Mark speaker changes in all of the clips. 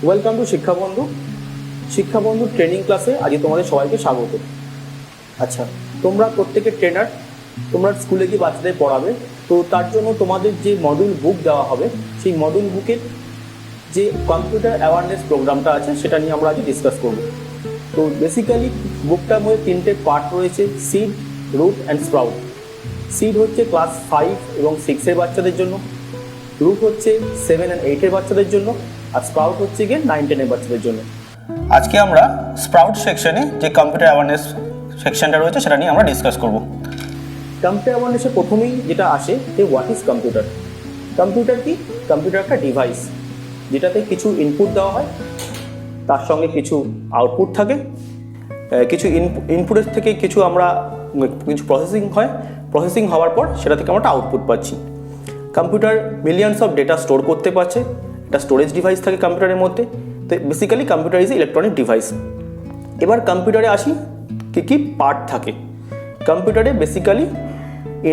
Speaker 1: Welcome to Shikshabandhu. Shikshabandhu training ক্লাসে আজকে তোমাদের সবাইকে স্বাগত। আচ্ছা, তোমরা প্রত্যেকে ট্রেনার, তোমরা স্কুলে গিয়ে বাচ্চাদের পড়াবে, তো তার জন্য তোমাদের যে মডিউল বুক দেওয়া হবে সেই মডিউল বুকের যে কম্পিউটার অ্যাওয়ারনেস প্রোগ্রামটা আছে সেটা নিয়ে আমরা আজকে ডিসকাস করব। তো বেসিক্যালি বুকটার মধ্যে তিনটে পার্ট রয়েছে: seed, root and sprout. Seed হচ্ছে ক্লাস 5 এবং 6-এর বাচ্চাদের জন্য, রুট হচ্ছে 7 and 8-এর বাচ্চাদের জন্য, আর স্প্রাউট হচ্ছে গিয়ে 9-10-এর বাচ্চাদের জন্য। আজকে আমরা স্প্রাউট সেকশনে যে কম্পিউটার অ্যাওয়ারনেস সেকশনটা রয়েছে সেটা নিয়ে আমরা ডিসকাস করব। কম্পিউটার অ্যাওয়ারনেসে প্রথমেই যেটা আসে যে হোয়াট ইজ কম্পিউটার। কম্পিউটার কি? কম্পিউটার একটা ডিভাইস যেটাতে কিছু ইনপুট দেওয়া হয়, তার সঙ্গে কিছু আউটপুট থাকে, কিছু ইনপুটের থেকে কিছু প্রসেসিং হয়, প্রসেসিং হওয়ার পর সেটা থেকে আমরা আউটপুট পাচ্ছি। Computer millions of data store করতে পারছে, একটা স্টোরেজ ডিভাইস থাকে কম্পিউটারের মধ্যে। তো basically computer is electronic device. এবার কম্পিউটারে আসি, কী পার্ট থাকে কম্পিউটারে। বেসিক্যালি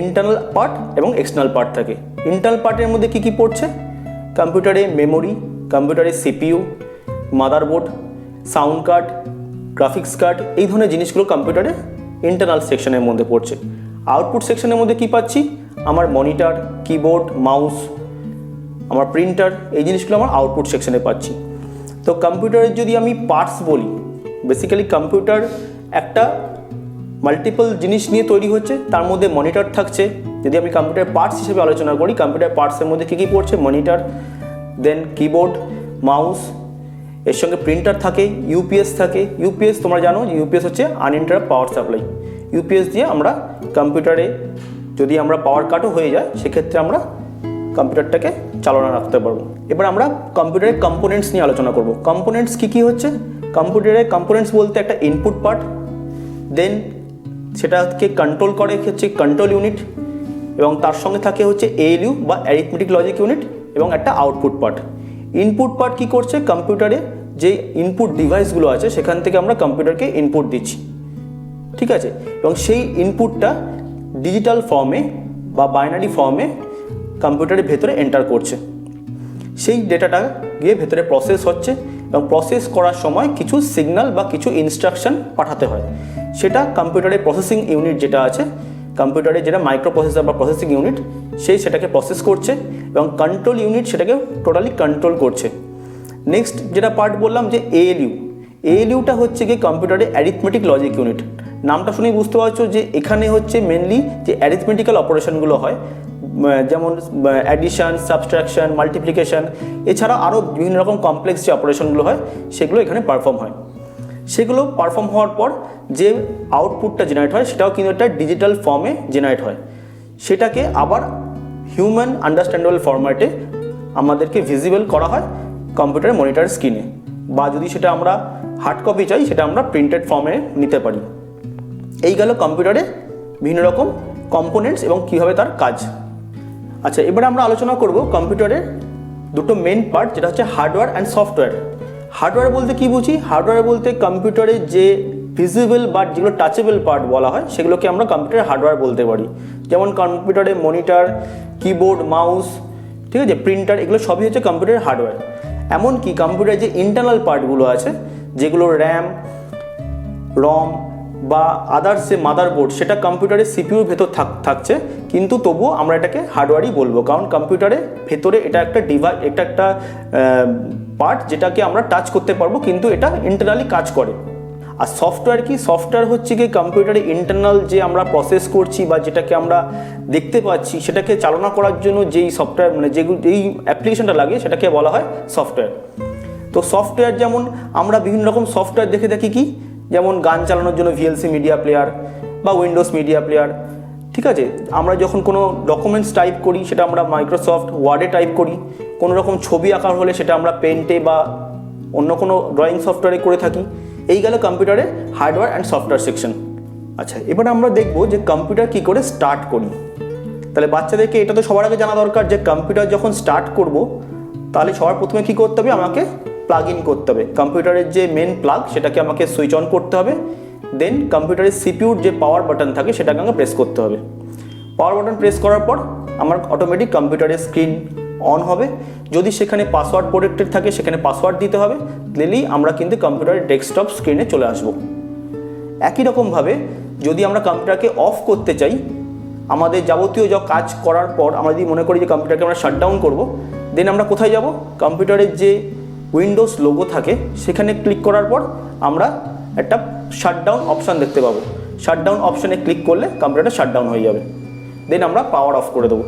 Speaker 1: ইন্টারনাল পার্ট এবং এক্সটার্নাল পার্ট থাকে। ইন্টারনাল পার্টের মধ্যে কী পড়ছে? কম্পিউটারে মেমোরি, কম্পিউটারে CPU, motherboard, sound card, graphics card, এই ধরনের জিনিসগুলো কম্পিউটারে ইন্টারনাল সেকশনের মধ্যে পড়ছে। আউটপুট সেকশনের মধ্যে কী পাচ্ছি? আমার মনিটর, কিবোর্ড, মাউস, আমার প্রিন্টার, এই জিনিসগুলো আমার আউটপুট সেকশনে পাচ্ছি। তো কম্পিউটারের যদি আমি পার্টস বলি, বেসিক্যালি কম্পিউটার একটা মাল্টিপল জিনিস নিয়ে তৈরি হচ্ছে, তার মধ্যে মনিটর থাকছে। যদি আমি কম্পিউটার পার্টস হিসেবে আলোচনা করি, কম্পিউটার পার্টসের মধ্যে কী পড়ছে? মনিটর, দেন কিবোর্ড, মাউস, এর সঙ্গে প্রিন্টার থাকে, ইউপিএস থাকে। ইউপিএস তোমরা জানো, ইউপিএস হচ্ছে আনইন্টারাপ্ট পাওয়ার সাপ্লাই। ইউপিএস দিয়ে আমরা কম্পিউটারে যদি আমরা পাওয়ার কাটও হয়ে যায়, সেক্ষেত্রে আমরা কম্পিউটারটাকে চালনা রাখতে পারবো। এবার আমরা কম্পিউটারের কম্পোনেন্টস নিয়ে আলোচনা করব। কম্পোনেন্টস কী হচ্ছে? কম্পিউটারের কম্পোনেন্টস বলতে একটা ইনপুট পার্ট, দেন সেটাকে কন্ট্রোল করে হচ্ছে কন্ট্রোল ইউনিট, এবং তার সঙ্গে থাকে হচ্ছে এএলইউ বা অ্যারিথমেটিক লজিক ইউনিট, এবং একটা আউটপুট পার্ট। ইনপুট পার্ট কী করছে? কম্পিউটারে যে ইনপুট ডিভাইসগুলো আছে সেখান থেকে আমরা কম্পিউটারকে ইনপুট দিচ্ছি, ঠিক আছে? এবং সেই ইনপুটটা ডিজিটাল ফর্মে বা বাইনারি ফর্মে কম্পিউটারের ভেতরে এন্টার করছে। সেই ডেটাটা গিয়ে ভেতরে প্রসেস হচ্ছে, এবং প্রসেস করার সময় কিছু সিগন্যাল বা কিছু ইনস্ট্রাকশন পাঠাতে হয়। সেটা কম্পিউটারের প্রসেসিং ইউনিট যেটা আছে, কম্পিউটারে যেটা মাইক্রো প্রসেসর বা প্রসেসিং ইউনিট, সেটাকে প্রসেস করছে, এবং কন্ট্রোল ইউনিট সেটাকে টোটালি কন্ট্রোল করছে। নেক্সট যেটা পার্ট বললাম যে এএলইউ। এএলইউটা হচ্ছে গিয়ে কম্পিউটারে অ্যারিথমেটিক লজিক ইউনিট। নামটা শুনেই বুঝতে পারছো যে এখানে হচ্ছে মেনলি যে অ্যারিথমেটিক্যাল অপারেশনগুলো হয়, যেমন অ্যাডিশন, সাবট্রাকশন, মাল্টিপ্লিকেশন, এছাড়া আরও বিভিন্ন রকম কমপ্লেক্স যে অপারেশনগুলো হয় সেগুলো এখানে পারফর্ম হয়। সেগুলো পারফর্ম হওয়ার পর যে আউটপুটটা জেনারেট হয় সেটাও কিন্তু একটা ডিজিটাল ফর্মে জেনারেট হয়। সেটাকে আবার হিউম্যান আন্ডারস্ট্যান্ডেবল ফরম্যাটে আমাদেরকে ভিজিবল করা হয় কম্পিউটারের মনিটর স্ক্রিনে, বা যদি সেটা আমরা হার্ড কপি চাই সেটা আমরা প্রিন্টেড ফর্মে নিতে পারি। এই গেল কম্পিউটারে বিভিন্ন রকম কম্পোনেন্টস এবং কীভাবে তার কাজ। আচ্ছা, এবারে আমরা আলোচনা করব কম্পিউটারের দুটো মেন পার্ট, যেটা হচ্ছে হার্ডওয়্যার অ্যান্ড সফটওয়্যার। হার্ডওয়্যার বলতে কী বুঝি? হার্ডওয়্যার বলতে কম্পিউটারে যে ভিজিবল বা যেগুলো টাচেবল পার্ট বলা হয় সেগুলোকে আমরা কম্পিউটারের হার্ডওয়্যার বলতে পারি। যেমন কম্পিউটারে মনিটর, কিবোর্ড, মাউস, ঠিক আছে, প্রিন্টার, এগুলো সবই হচ্ছে কম্পিউটারের হার্ডওয়্যার। এমনকি কম্পিউটারের যে ইন্টারনাল পার্টগুলো আছে, যেগুলো র্যাম, রম বা আদার্স যে মাদারবোর্ড, সেটা কম্পিউটারের সিপিইউর ভেতর থাকছে, কিন্তু তবুও আমরা এটাকে হার্ডওয়্যারই বলবো, কারণ কম্পিউটারের ভেতরে এটা একটা ডিভাইস, একটা পার্ট যেটাকে আমরা টাচ করতে পারবো, কিন্তু এটা ইন্টারনালি কাজ করে। আর সফটওয়্যার কি? সফটওয়্যার হচ্ছে কি কম্পিউটারে ইন্টারনাল যে আমরা প্রসেস করছি বা যেটাকে আমরা দেখতে পাচ্ছি, সেটাকে চালনা করার জন্য যেই সফটওয়্যার যেই অ্যাপ্লিকেশনটা লাগে সেটাকে বলা হয় সফটওয়্যার। তো সফটওয়্যার যেমন আমরা বিভিন্ন রকম সফটওয়্যার দেখে থাকি, কি যেমন গান চালানোর জন্য ভিএলসি মিডিয়া প্লেয়ার বা উইন্ডোজ মিডিয়া প্লেয়ার, ঠিক আছে? আমরা যখন কোনো ডকুমেন্টস টাইপ করি সেটা আমরা মাইক্রোসফট ওয়ার্ডে টাইপ করি। কোনো রকম ছবি আঁকার হলে সেটা আমরা পেন্টে বা অন্য কোনো ড্রয়িং সফটওয়্যারে করে থাকি। এই গেল কম্পিউটারে হার্ডওয়্যার অ্যান্ড সফটওয়্যার সেকশন। আচ্ছা, এবার আমরা দেখব যে কম্পিউটার কী করে স্টার্ট করি। তাহলে বাচ্চাদেরকে এটা তো সবার আগে জানা দরকার যে কম্পিউটার যখন স্টার্ট করব তাহলে সবার প্রথমে কী করতে হবে? আমাকে প্লাগ ইন করতে হবে। কম্পিউটারের যে মেন প্লাগ সেটাকে আমাকে সুইচ অন করতে হবে। দেন কম্পিউটারের সিপিইউর যে পাওয়ার বাটন থাকে সেটাকে আমাকে প্রেস করতে হবে। পাওয়ার বাটন প্রেস করার পর আমার অটোমেটিক কম্পিউটারের স্ক্রিন অন হবে। যদি সেখানে পাসওয়ার্ড প্রোটেক্টেড থাকে সেখানে পাসওয়ার্ড দিতে হবে, দিলেই আমরা কিন্তু কম্পিউটারের ডেস্কটপ স্ক্রিনে চলে আসব। একই রকমভাবে যদি আমরা কম্পিউটারকে অফ করতে চাই, আমাদের যাবতীয় যা কাজ করার পর আমরা যদি মনে করি যে কম্পিউটারকে আমরা শাটডাউন করব, দেন আমরা কোথায় যাব? কম্পিউটারের যে উইন্ডোজ লোগো থাকে সেখানে ক্লিক করার পর আমরা একটা শাটডাউন অপশান দেখতে পাবো। শাটডাউন অপশানে ক্লিক করলে কম্পিউটারটা শাটডাউন হয়ে যাবে, দেন আমরা পাওয়ার অফ করে দেবো।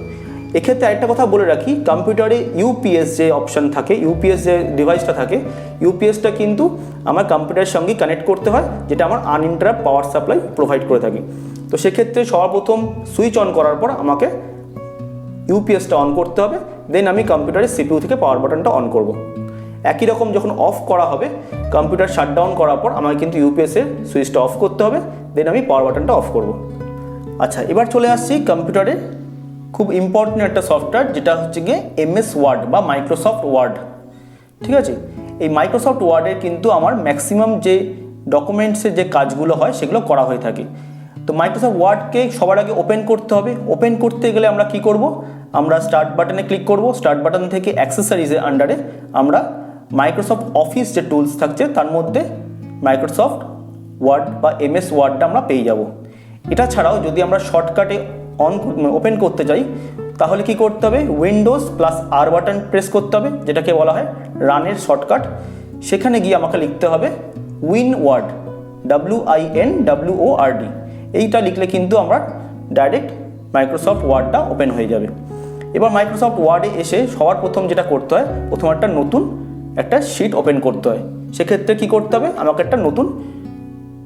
Speaker 1: এক্ষেত্রে আরেকটা কথা বলে রাখি, কম্পিউটারে ইউপিএস যে অপশান থাকে, ইউপিএস যে ডিভাইসটা থাকে, ইউপিএসটা কিন্তু আমার কম্পিউটারের সঙ্গে কানেক্ট করতে হয়, যেটা আমার আনইন্টারাপ্ট পাওয়ার সাপ্লাই প্রোভাইড করে থাকে। তো সেক্ষেত্রে সর্বপ্রথম সুইচ অন করার পর আমাকে ইউপিএসটা অন করতে হবে, দেন আমি কম্পিউটারের সিপিইউ থেকে পাওয়ার বাটনটা অন করব। একই রকম যখন অফ করা হবে, কম্পিউটার শাটডাউন করার পর আমাকে কিন্তু ইউপিএসের সুইচটা অফ করতে হবে, দেন আমি পাওয়ার বাটনটা অফ করব। আচ্ছা, এবার চলে আসছি কম্পিউটারে খুব ইম্পর্টেন্ট একটা সফটওয়্যার, যেটা হচ্ছে গিয়ে এমএস ওয়ার্ড বা মাইক্রোসফট ওয়ার্ড। ঠিক আছে, এই মাইক্রোসফট ওয়ার্ডের কিন্তু আমার ম্যাক্সিমাম যে ডকুমেন্টসের যে কাজগুলো হয় সেগুলো করা হয়ে থাকে। তো মাইক্রোসফট ওয়ার্ডকে সবার আগে ওপেন করতে হবে। ওপেন করতে গেলে আমরা কি করব? আমরা স্টার্ট বাটনে ক্লিক করব। স্টার্ট বাটন থেকে অ্যাক্সেসরিজের আন্ডারে আমরা মাইক্রোসফট অফিস যে টুলস থাকছে তার মধ্যে মাইক্রোসফট ওয়ার্ড বা এমএস ওয়ার্ডটা আমরা পেয়ে যাব। এটা ছাড়াও যদি আমরা শর্টকাটে ওপেন করতে চাই, তাহলে কি করতে হবে? উইন্ডোজ প্লাস আর বাটন প্রেস করতে হবে, যেটাকে বলা হয় রানের শর্টকাট। সেখানে গিয়ে আমাকে লিখতে হবে উইনওয়ার্ড, WINWORD। এইটা লিখলে কিন্তু আমরা ডাইরেক্ট মাইক্রোসফট ওয়ার্ডটা ওপেন হয়ে যাবে। এবার মাইক্রোসফট ওয়ার্ডে এসে সবার প্রথম যেটা করতে হয়, প্রথম একটা নতুন একটা শিট ওপেন করতে হয়। সেক্ষেত্রে কি করতে হবে? আমাকে একটা নতুন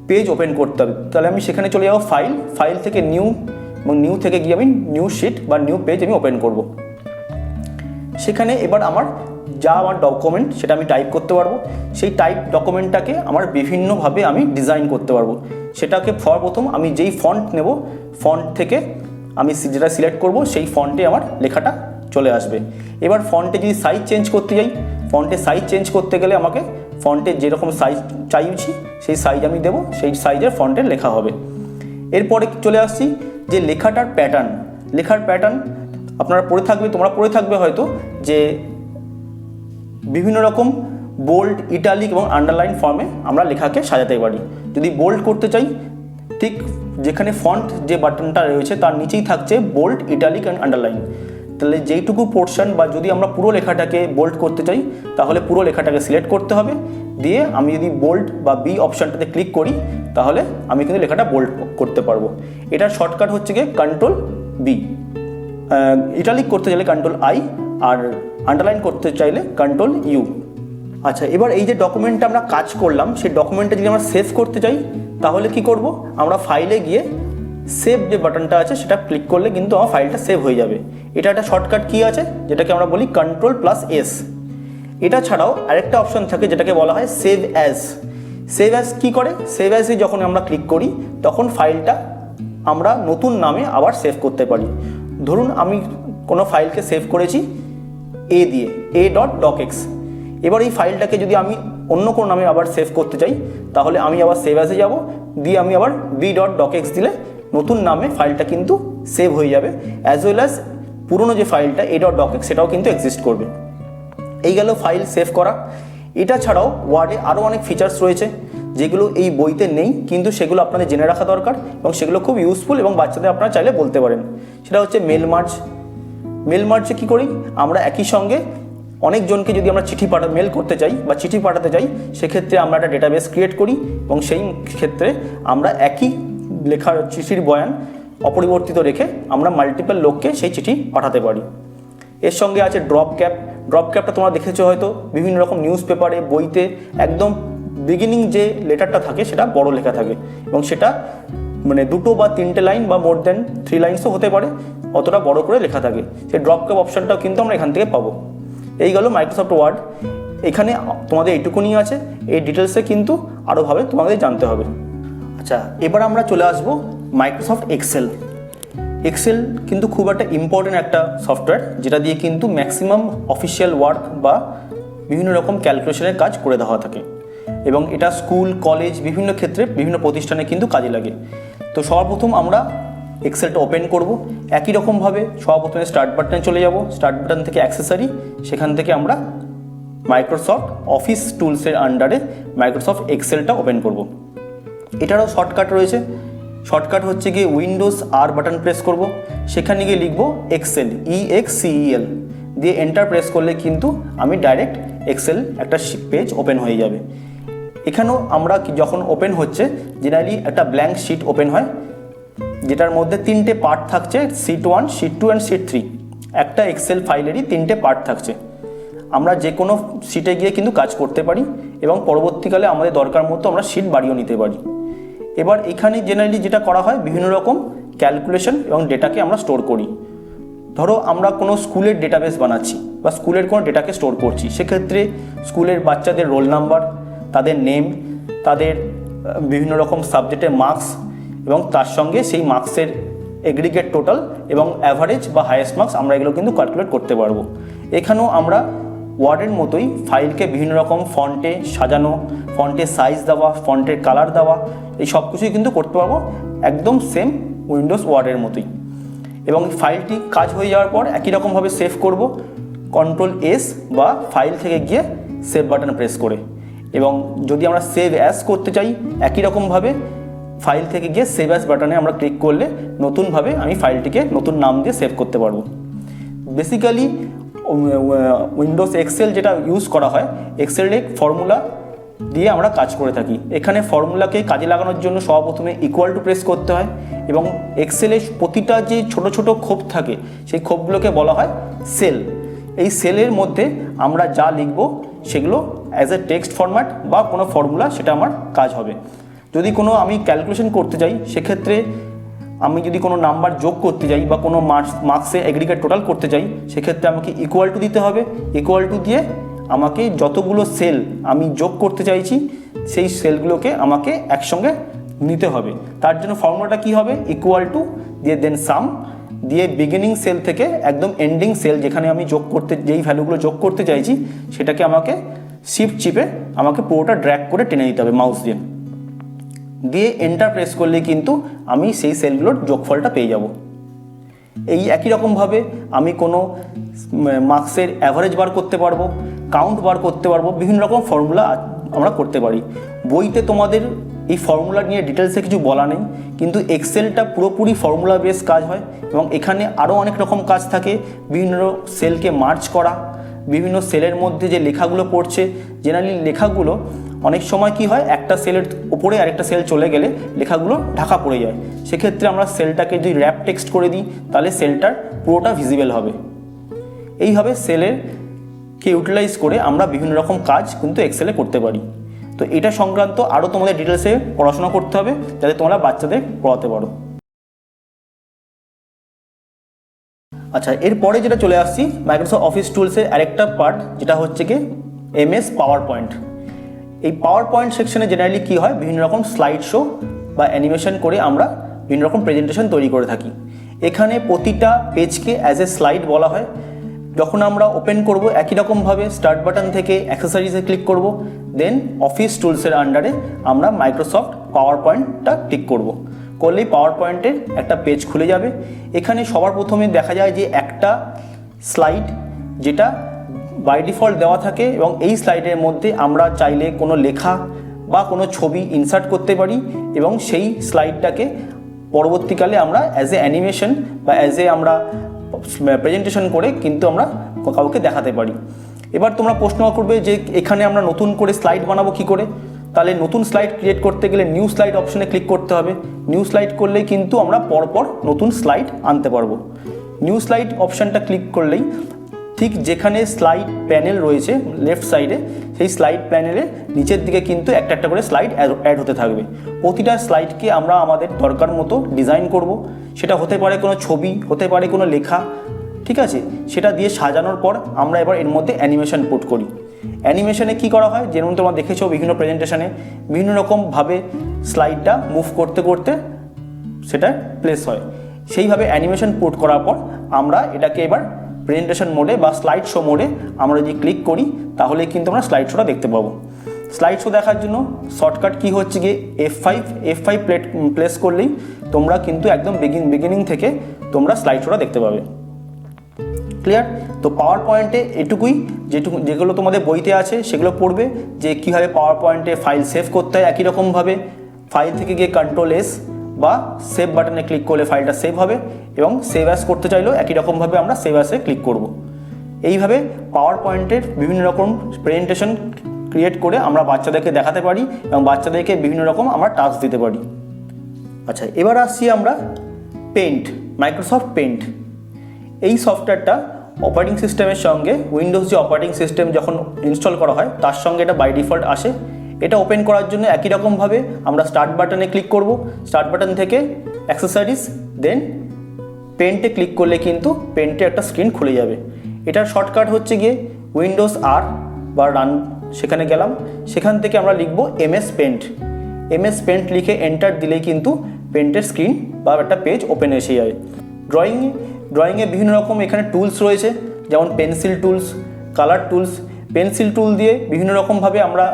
Speaker 1: পেজ ওপেন করতে হবে। তাহলে আমি সেখানে চলে যাবো ফাইল থেকে নিউ, এবং নিউ থেকে গিয়ে আমি নিউ শিট বা নিউ পেজ আমি ওপেন করব। সেখানে এবার আমার ডকুমেন্ট সেটা আমি টাইপ করতে পারবো। সেই টাইপ ডকুমেন্টটাকে আমার বিভিন্নভাবে আমি ডিজাইন করতে পারবো। সেটাকে সর্বপ্রথম আমি যেই ফন্ট নেব, ফন্ট থেকে আমি যেটা সিলেক্ট করব সেই ফন্টে আমার লেখাটা চলে আসবে। এবার ফন্টে যদি সাইজ চেঞ্জ করতে যাই, ফন্টে সাইজ চেঞ্জ করতে গেলে আমাকে ফন্টে যেরকম সাইজ চাইছি সেই সাইজ আমি দেবো, সেই সাইজের ফন্টের লেখা হবে। এরপরে চলে আসছি যে লেখাটার প্যাটার্ন। লেখার প্যাটার্ন তোমরা পড়ে থাকবে হয়তো যে বিভিন্ন রকম বোল্ড, ইটালিক এবং আন্ডারলাইন ফর্মে আমরা লেখাকে সাজাতে পারি। যদি বোল্ড করতে চাই, ঠিক যেখানে ফন্ট যে বাটনটা রয়েছে তার নিচেই থাকছে বোল্ড, ইটালিক অ্যান্ড আন্ডারলাইন। তাহলে যেইটুকু পোর্শন বা যদি আমরা পুরো লেখাটাকে বোল্ড করতে চাই, তাহলে পুরো লেখাটাকে সিলেক্ট করতে হবে। দিয়ে আমি যদি বোল্ড বা বি অপশানটাতে ক্লিক করি, তাহলে আমি কিন্তু লেখাটা বোল্ড করতে পারবো। এটার শর্টকাট হচ্ছে গিয়ে CTRL-B। ইটালিক করতে চাইলে CTRL-I, আর আন্ডারলাইন করতে চাইলে CTRL-U। আচ্ছা, এবার এই যে ডকুমেন্টটা আমরা কাজ করলাম, সেই ডকুমেন্টটা যদি আমরা সেভ করতে চাই, তাহলে কি করব? আমরা ফাইলে গিয়ে সেভ যে বাটনটা আছে সেটা ক্লিক করলে কিন্তু আমার ফাইলটা সেভ হয়ে যাবে। এটা একটা শর্টকাট কি আছে, যেটাকে আমরা বলি CTRL+S। এটা ছাড়াও আরেকটা অপশন থাকে যেটাকে বলা হয় সেভ অ্যাজ। সেভ অ্যাজ কী করে? সেভ অ্যাজে যখন আমরা ক্লিক করি, তখন ফাইলটা আমরা নতুন নামে আবার সেভ করতে পারি। ধরুন আমি কোনো ফাইলকে সেভ করেছি দিয়ে a.docx। এবার এই ফাইলটাকে যদি আমি অন্য কোনো নামে আবার সেভ করতে চাই, তাহলে আমি আবার সেভ অ্যাজে যাব, দিয়ে আমি আবার b.docx দিলে নতুন নামে ফাইলটা কিন্তু সেভ হয়ে যাবে, অ্যাজ ওয়েল অ্যাজ পুরনো যে ফাইলটা a.docx সেটাও কিন্তু এক্সিস্ট করবে। এই গেল ফাইল সেভ করা। এটা ছাড়াও ওয়ার্ডে আরও অনেক ফিচার্স রয়েছে যেগুলো এই বইতে নেই, কিন্তু সেগুলো আপনাদের জেনে রাখা দরকার এবং সেগুলো খুব ইউজফুল এবং বাচ্চাদের আপনারা চাইলে বলতে পারেন। সেটা হচ্ছে মেল মার্জ। মেল মার্জে কী করি? আমরা একই সঙ্গে অনেকজনকে যদি আমরা মেল করতে চাই বা চিঠি পাঠাতে চাই, সেক্ষেত্রে আমরা একটা ডেটাবেস ক্রিয়েট করি এবং সেই ক্ষেত্রে আমরা একই লেখার চিঠির বয়ান অপরিবর্তিত রেখে আমরা মাল্টিপল লোককে সেই চিঠি পাঠাতে পারি। এর সঙ্গে আছে ড্রপ ক্যাপ। ড্রপ ক্যাপটা তোমরা দেখেছো হয়তো বিভিন্ন রকম নিউজ পেপারে, বইতে একদম বিগিনিং যে লেটারটা থাকে সেটা বড় লেখা থাকে এবং সেটা মানে 2 বা 3টে লাইন বা মোর দ্যান 3 লাইন্সও হতে পারে, অতটা বড় করে লেখা থাকে। সেই ড্রপ ক্যাপ অপশানটাও কিন্তু আমরা এখান থেকে পাবো। এই গেল মাইক্রোসফট ওয়ার্ড। এখানে তোমাদের এইটুকুনি আছে, এই ডিটেলসে কিন্তু আরোভাবে তোমাদের জানতে হবে। আচ্ছা, এবার আমরা চলে আসবো মাইক্রোসফট এক্সেল। এক্সেল কিন্তু খুব একটা ইম্পর্টেন্ট একটা সফটওয়্যার, যেটা দিয়ে কিন্তু ম্যাক্সিমাম অফিসিয়াল ওয়ার্ক বা বিভিন্ন রকম ক্যালকুলেশনের কাজ করে দেওয়া থাকে এবং এটা স্কুল, কলেজ বিভিন্ন ক্ষেত্রে বিভিন্ন প্রতিষ্ঠানে কিন্তু কাজে লাগে। তো সর্বপ্রথম আমরা এক্সেলটা ওপেন করব। একই রকমভাবে সর্বপ্রথমে স্টার্ট বাটনে চলে যাব, স্টার্ট বাটন থেকে অ্যাক্সেসরি, সেখান থেকে আমরা মাইক্রোসফট অফিস টুলসের আন্ডারে মাইক্রোসফট এক্সেলটা ওপেন করব। এটারও শর্টকাট রয়েছে। শর্টকাট হচ্ছে গিয়ে উইন্ডোজ আর বাটন প্রেস করব, সেখানে গিয়ে লিখব এক্সেল, EXCEL দিয়ে এন্টার প্রেস করলে কিন্তু আমি ডাইরেক্ট এক্সেল একটা পেজ ওপেন হয়ে যাবে। এখানেও আমরা যখন ওপেন হচ্ছে জেনারেলি একটা ব্ল্যাঙ্ক শিট ওপেন হয়, যেটার মধ্যে 3টে পার্ট থাকছে, শিট 1, শিট 2 অ্যান্ড শিট 3। একটা এক্সেল ফাইলেরই 3টে পার্ট থাকছে। আমরা যে কোনো শিটে গিয়ে কিন্তু কাজ করতে পারি এবং পরবর্তীকালে আমাদের দরকার মতো আমরা শিট বাড়িয়েও নিতে পারি। এবার এখানে জেনারেলি যেটা করা হয়, বিভিন্ন রকম ক্যালকুলেশন এবং ডেটাকে আমরা স্টোর করি। ধরো আমরা কোনো স্কুলের ডেটাবেস বানাচ্ছি বা স্কুলের কোনো ডেটাকে স্টোর করছি, সেক্ষেত্রে স্কুলের বাচ্চাদের রোল নাম্বার, তাদের নেম, তাদের বিভিন্ন রকম সাবজেক্টের মার্কস এবং তার সঙ্গে সেই মার্কসের এগ্রিগেট টোটাল এবং অ্যাভারেজ বা হাইয়েস্ট মার্কস আমরা এগুলো কিন্তু ক্যালকুলেট করতে পারবো। এখানেও আমরা ওয়ার্ডের মতোই ফাইলকে বিভিন্ন রকম ফন্টে সাজানো, ফন্টের সাইজ দেওয়া, ফন্টের কালার দেওয়া, এই সব কিছুই কিন্তু করতে পারবো একদম সেম উইন্ডোজ ওয়ার্ডের মতোই। এবং ফাইলটি কাজ হয়ে যাওয়ার পর একই রকমভাবে সেভ করব, Ctrl+S বা ফাইল থেকে গিয়ে সেভ বাটন প্রেস করে। এবং যদি আমরা সেভ অ্যাজ করতে চাই, একই রকমভাবে ফাইল থেকে গিয়ে সেভ অ্যাজ বাটনে আমরা ক্লিক করলে নতুনভাবে আমি ফাইলটিকে নতুন নাম দিয়ে সেভ করতে পারবো। বেসিক্যালি উইন্ডোজ এক্সেল যেটা ইউজ করা হয়, এক্সেলে ফর্মুলা দিয়ে আমরা কাজ করে থাকি। এখানে ফর্মুলাকে কাজে লাগানোর জন্য সর্বপ্রথমে ইকুয়াল টু প্রেস করতে হয় এবং এক্সেলে প্রতিটা যে ছোট ছোট খোপ থাকে সেই খোপগুলোকে বলা হয় সেল। এই সেলের মধ্যে আমরা যা লিখব সেগুলো অ্যাজ এ টেক্সট ফরম্যাট বা কোনো ফর্মুলা, সেটা আমার কাজ হবে। যদি কোনো আমি ক্যালকুলেশন করতে যাই, সেক্ষেত্রে আমি যদি কোনো নাম্বার যোগ করতে যাই বা কোনো মার্কসে এগ্রিগেট টোটাল করতে চাই, সেক্ষেত্রে আমাকে ইকুয়াল টু দিতে হবে। ইকুয়াল টু দিয়ে আমাকে যতগুলো সেল আমি যোগ করতে চাইছি সেই সেলগুলোকে আমাকে একসঙ্গে নিতে হবে। তার জন্য ফর্মুলাটা কী হবে, ইকুয়াল টু দিয়ে দেন সাম দিয়ে বিগিনিং সেল থেকে একদম এন্ডিং সেল যেখানে আমি যেই ভ্যালুগুলো যোগ করতে চাইছি সেটাকে আমাকে শিফট চিপে আমাকে পুরোটা ড্র্যাগ করে টেনে দিতে হবে মাউস দিয়ে এন্টার প্রেস করলে কিন্তু আমি সেই সেলগুলোর যোগফলটা পেয়ে যাব। এই একই রকমভাবে আমি কোনো মার্কসের অ্যাভারেজ বার করতে পারবো, কাউন্ট বার করতে পারবো, বিভিন্ন রকম ফর্মুলা আমরা করতে পারি। বইতে তোমাদের এই ফর্মুলা নিয়ে ডিটেলসে কিছু বলা নেই, কিন্তু এক্সেলটা পুরোপুরি ফর্মুলা বেস কাজ হয় এবং এখানে আরও অনেক রকম কাজ থাকে। বিভিন্ন সেলকে মার্জ করা, বিভিন্ন সেলের মধ্যে যে লেখাগুলো পড়ছে, জেনারেলি লেখাগুলো অনেক সময় কি হয়, একটা সেলের উপরে আরেকটা সেল চলে গেলে লেখাগুলো ঢাকা পড়ে যায়। সেক্ষেত্রে আমরা সেলটাকে যদি র্যাপ টেক্সট করে দিই তাহলে সেলটার পুরোটা ভিজিবল হবে। এইভাবে সেলেরকে ইউটিলাইজ করে আমরা বিভিন্ন রকম কাজ কিন্তু এক্সেলে করতে পারি। তো এটা সংক্রান্ত আরও তোমাদের ডিটেলসে পড়াশোনা করতে হবে যাতে তোমরা বাচ্চাদের পড়াতে পারো। আচ্ছা, এরপরে যেটা চলে আসছি মাইক্রোসফট অফিস টুলসের আরেকটা পার্ট, যেটা হচ্ছে কি MS পাওয়ার পয়েন্ট। এই পাওয়ার পয়েন্ট সেকশনে জেনারেলি কী হয়, বিভিন্ন রকম স্লাইড শো বা অ্যানিমেশন করে আমরা বিভিন্ন রকম প্রেজেন্টেশন তৈরি করে থাকি। এখানে প্রতিটা পেজকে অ্যাজ এ স্লাইড বলা হয়। যখন আমরা ওপেন করব, একই রকমভাবে স্টার্ট বাটন থেকে অ্যাক্সেসরিজে ক্লিক করব, দেন অফিস টুলসের আন্ডারে আমরা মাইক্রোসফট পাওয়ার পয়েন্টটা ক্লিক করব। করলেই পাওয়ার পয়েন্টের একটা পেজ খুলে যাবে। এখানে সবার প্রথমে দেখা যায় যে একটা স্লাইড যেটা বাই ডিফল্ট দেওয়া থাকে এবং এই স্লাইডের মধ্যে আমরা চাইলে কোনো লেখা বা কোনো ছবি ইনসার্ট করতে পারি এবং সেই স্লাইডটাকে পরবর্তীকালে আমরা অ্যাজ এ অ্যানিমেশন বা অ্যাজ এ আমরা প্রেজেন্টেশন করে কিন্তু আমরা কাউকে দেখাতে পারি। এবার তোমরা প্রশ্ন করবে যে এখানে আমরা নতুন করে স্লাইড বানাবো কী করে? তাহলে নতুন স্লাইড ক্রিয়েট করতে গেলে নিউ স্লাইড অপশনে ক্লিক করতে হবে। নিউ স্লাইড করলেই কিন্তু আমরা পরপর নতুন স্লাইড আনতে পারবো। নিউ স্লাইড অপশানটা ক্লিক করলেই ঠিক যেখানে স্লাইড প্যানেল রয়েছে লেফট সাইডে, সেই স্লাইড প্যানেলে নিচের দিকে কিন্তু একটা একটা করে স্লাইড অ্যাড হতে থাকবে। প্রতিটা স্লাইডকে আমরা আমাদের দরকার মতো ডিজাইন করব। সেটা হতে পারে কোনো ছবি, হতে পারে কোনো লেখা, ঠিক আছে? সেটা দিয়ে সাজানোর পর আমরা এবার এর মধ্যে অ্যানিমেশন পুট করি। অ্যানিমেশনে কী করা হয়, যেমন তোমরা দেখেছো বিভিন্ন প্রেজেন্টেশনে বিভিন্ন রকমভাবে স্লাইডটা মুভ করতে করতে সেটা প্লেস হয়। সেইভাবে অ্যানিমেশন পুট করার পর আমরা এটাকে এবার প্রেজেন্টেশন মোডে বা স্লাইড শো মোডে আমরা যদি ক্লিক করি তাহলে কিন্তু আমরা স্লাইড শোটা দেখতে পাবো। স্লাইড শো দেখার জন্য শর্টকাট কি হচ্ছে গিয়ে F5 প্লেস করলেই তোমরা কিন্তু একদম বিগিনিং থেকে তোমরা স্লাইড শোটা দেখতে পাবে। ক্লিয়ার? তো পাওয়ার পয়েন্টে এটুকুই, যেগুলো তোমাদের বইতে আছে সেগুলো পড়বে, যে কীভাবে পাওয়ার পয়েন্টে ফাইল সেভ করতে হয়। একই রকমভাবে ফাইল থেকে গিয়ে Ctrl+S বা সেভ বাটনে ক্লিক করলে ফাইলটা সেভ হবে, এবং সেভ অ্যাজ করতে চাইলেও একই রকমভাবে আমরা সেভ অ্যাসে ক্লিক করব। এইভাবে পাওয়ার পয়েন্টের বিভিন্ন রকম প্রেজেন্টেশন ক্রিয়েট করে আমরা বাচ্চাদেরকে দেখাতে পারি এবং বাচ্চাদেরকে বিভিন্ন রকম আমরা টাস্ক দিতে পারি। আচ্ছা, এবার আসছি আমরা মাইক্রোসফট পেন্ট। এই সফটওয়্যারটা অপারেটিং সিস্টেমের সঙ্গে উইন্ডোজ যে অপারেটিং সিস্টেম যখন ইনস্টল করা হয় তার সঙ্গে এটা বাই ডিফল্ট আসে। এটা ওপেন করার জন্য একই রকমভাবে আমরা স্টার্ট বাটনে ক্লিক করব, স্টার্ট বাটন থেকে অ্যাক্সেসরিজ, দেন পেন্টে ক্লিক করলে কিন্তু পেন্টে একটা স্ক্রিন খুলে যাবে। এটার শর্টকাট হচ্ছে গিয়ে উইন্ডোজ আর বা রান, সেখানে গেলাম, সেখান থেকে আমরা লিখব এমএস পেন্ট লিখে এন্টার দিলেই কিন্তু পেন্টের স্ক্রিন বা একটা পেজ ওপেন এসে যাবে। ড্রয়িংয়ে বিভিন্ন রকম এখানে টুলস রয়েছে, যেমন pencil tools, colour tools. Pencil টুল দিয়ে বিভিন্ন রকমভাবে আমরা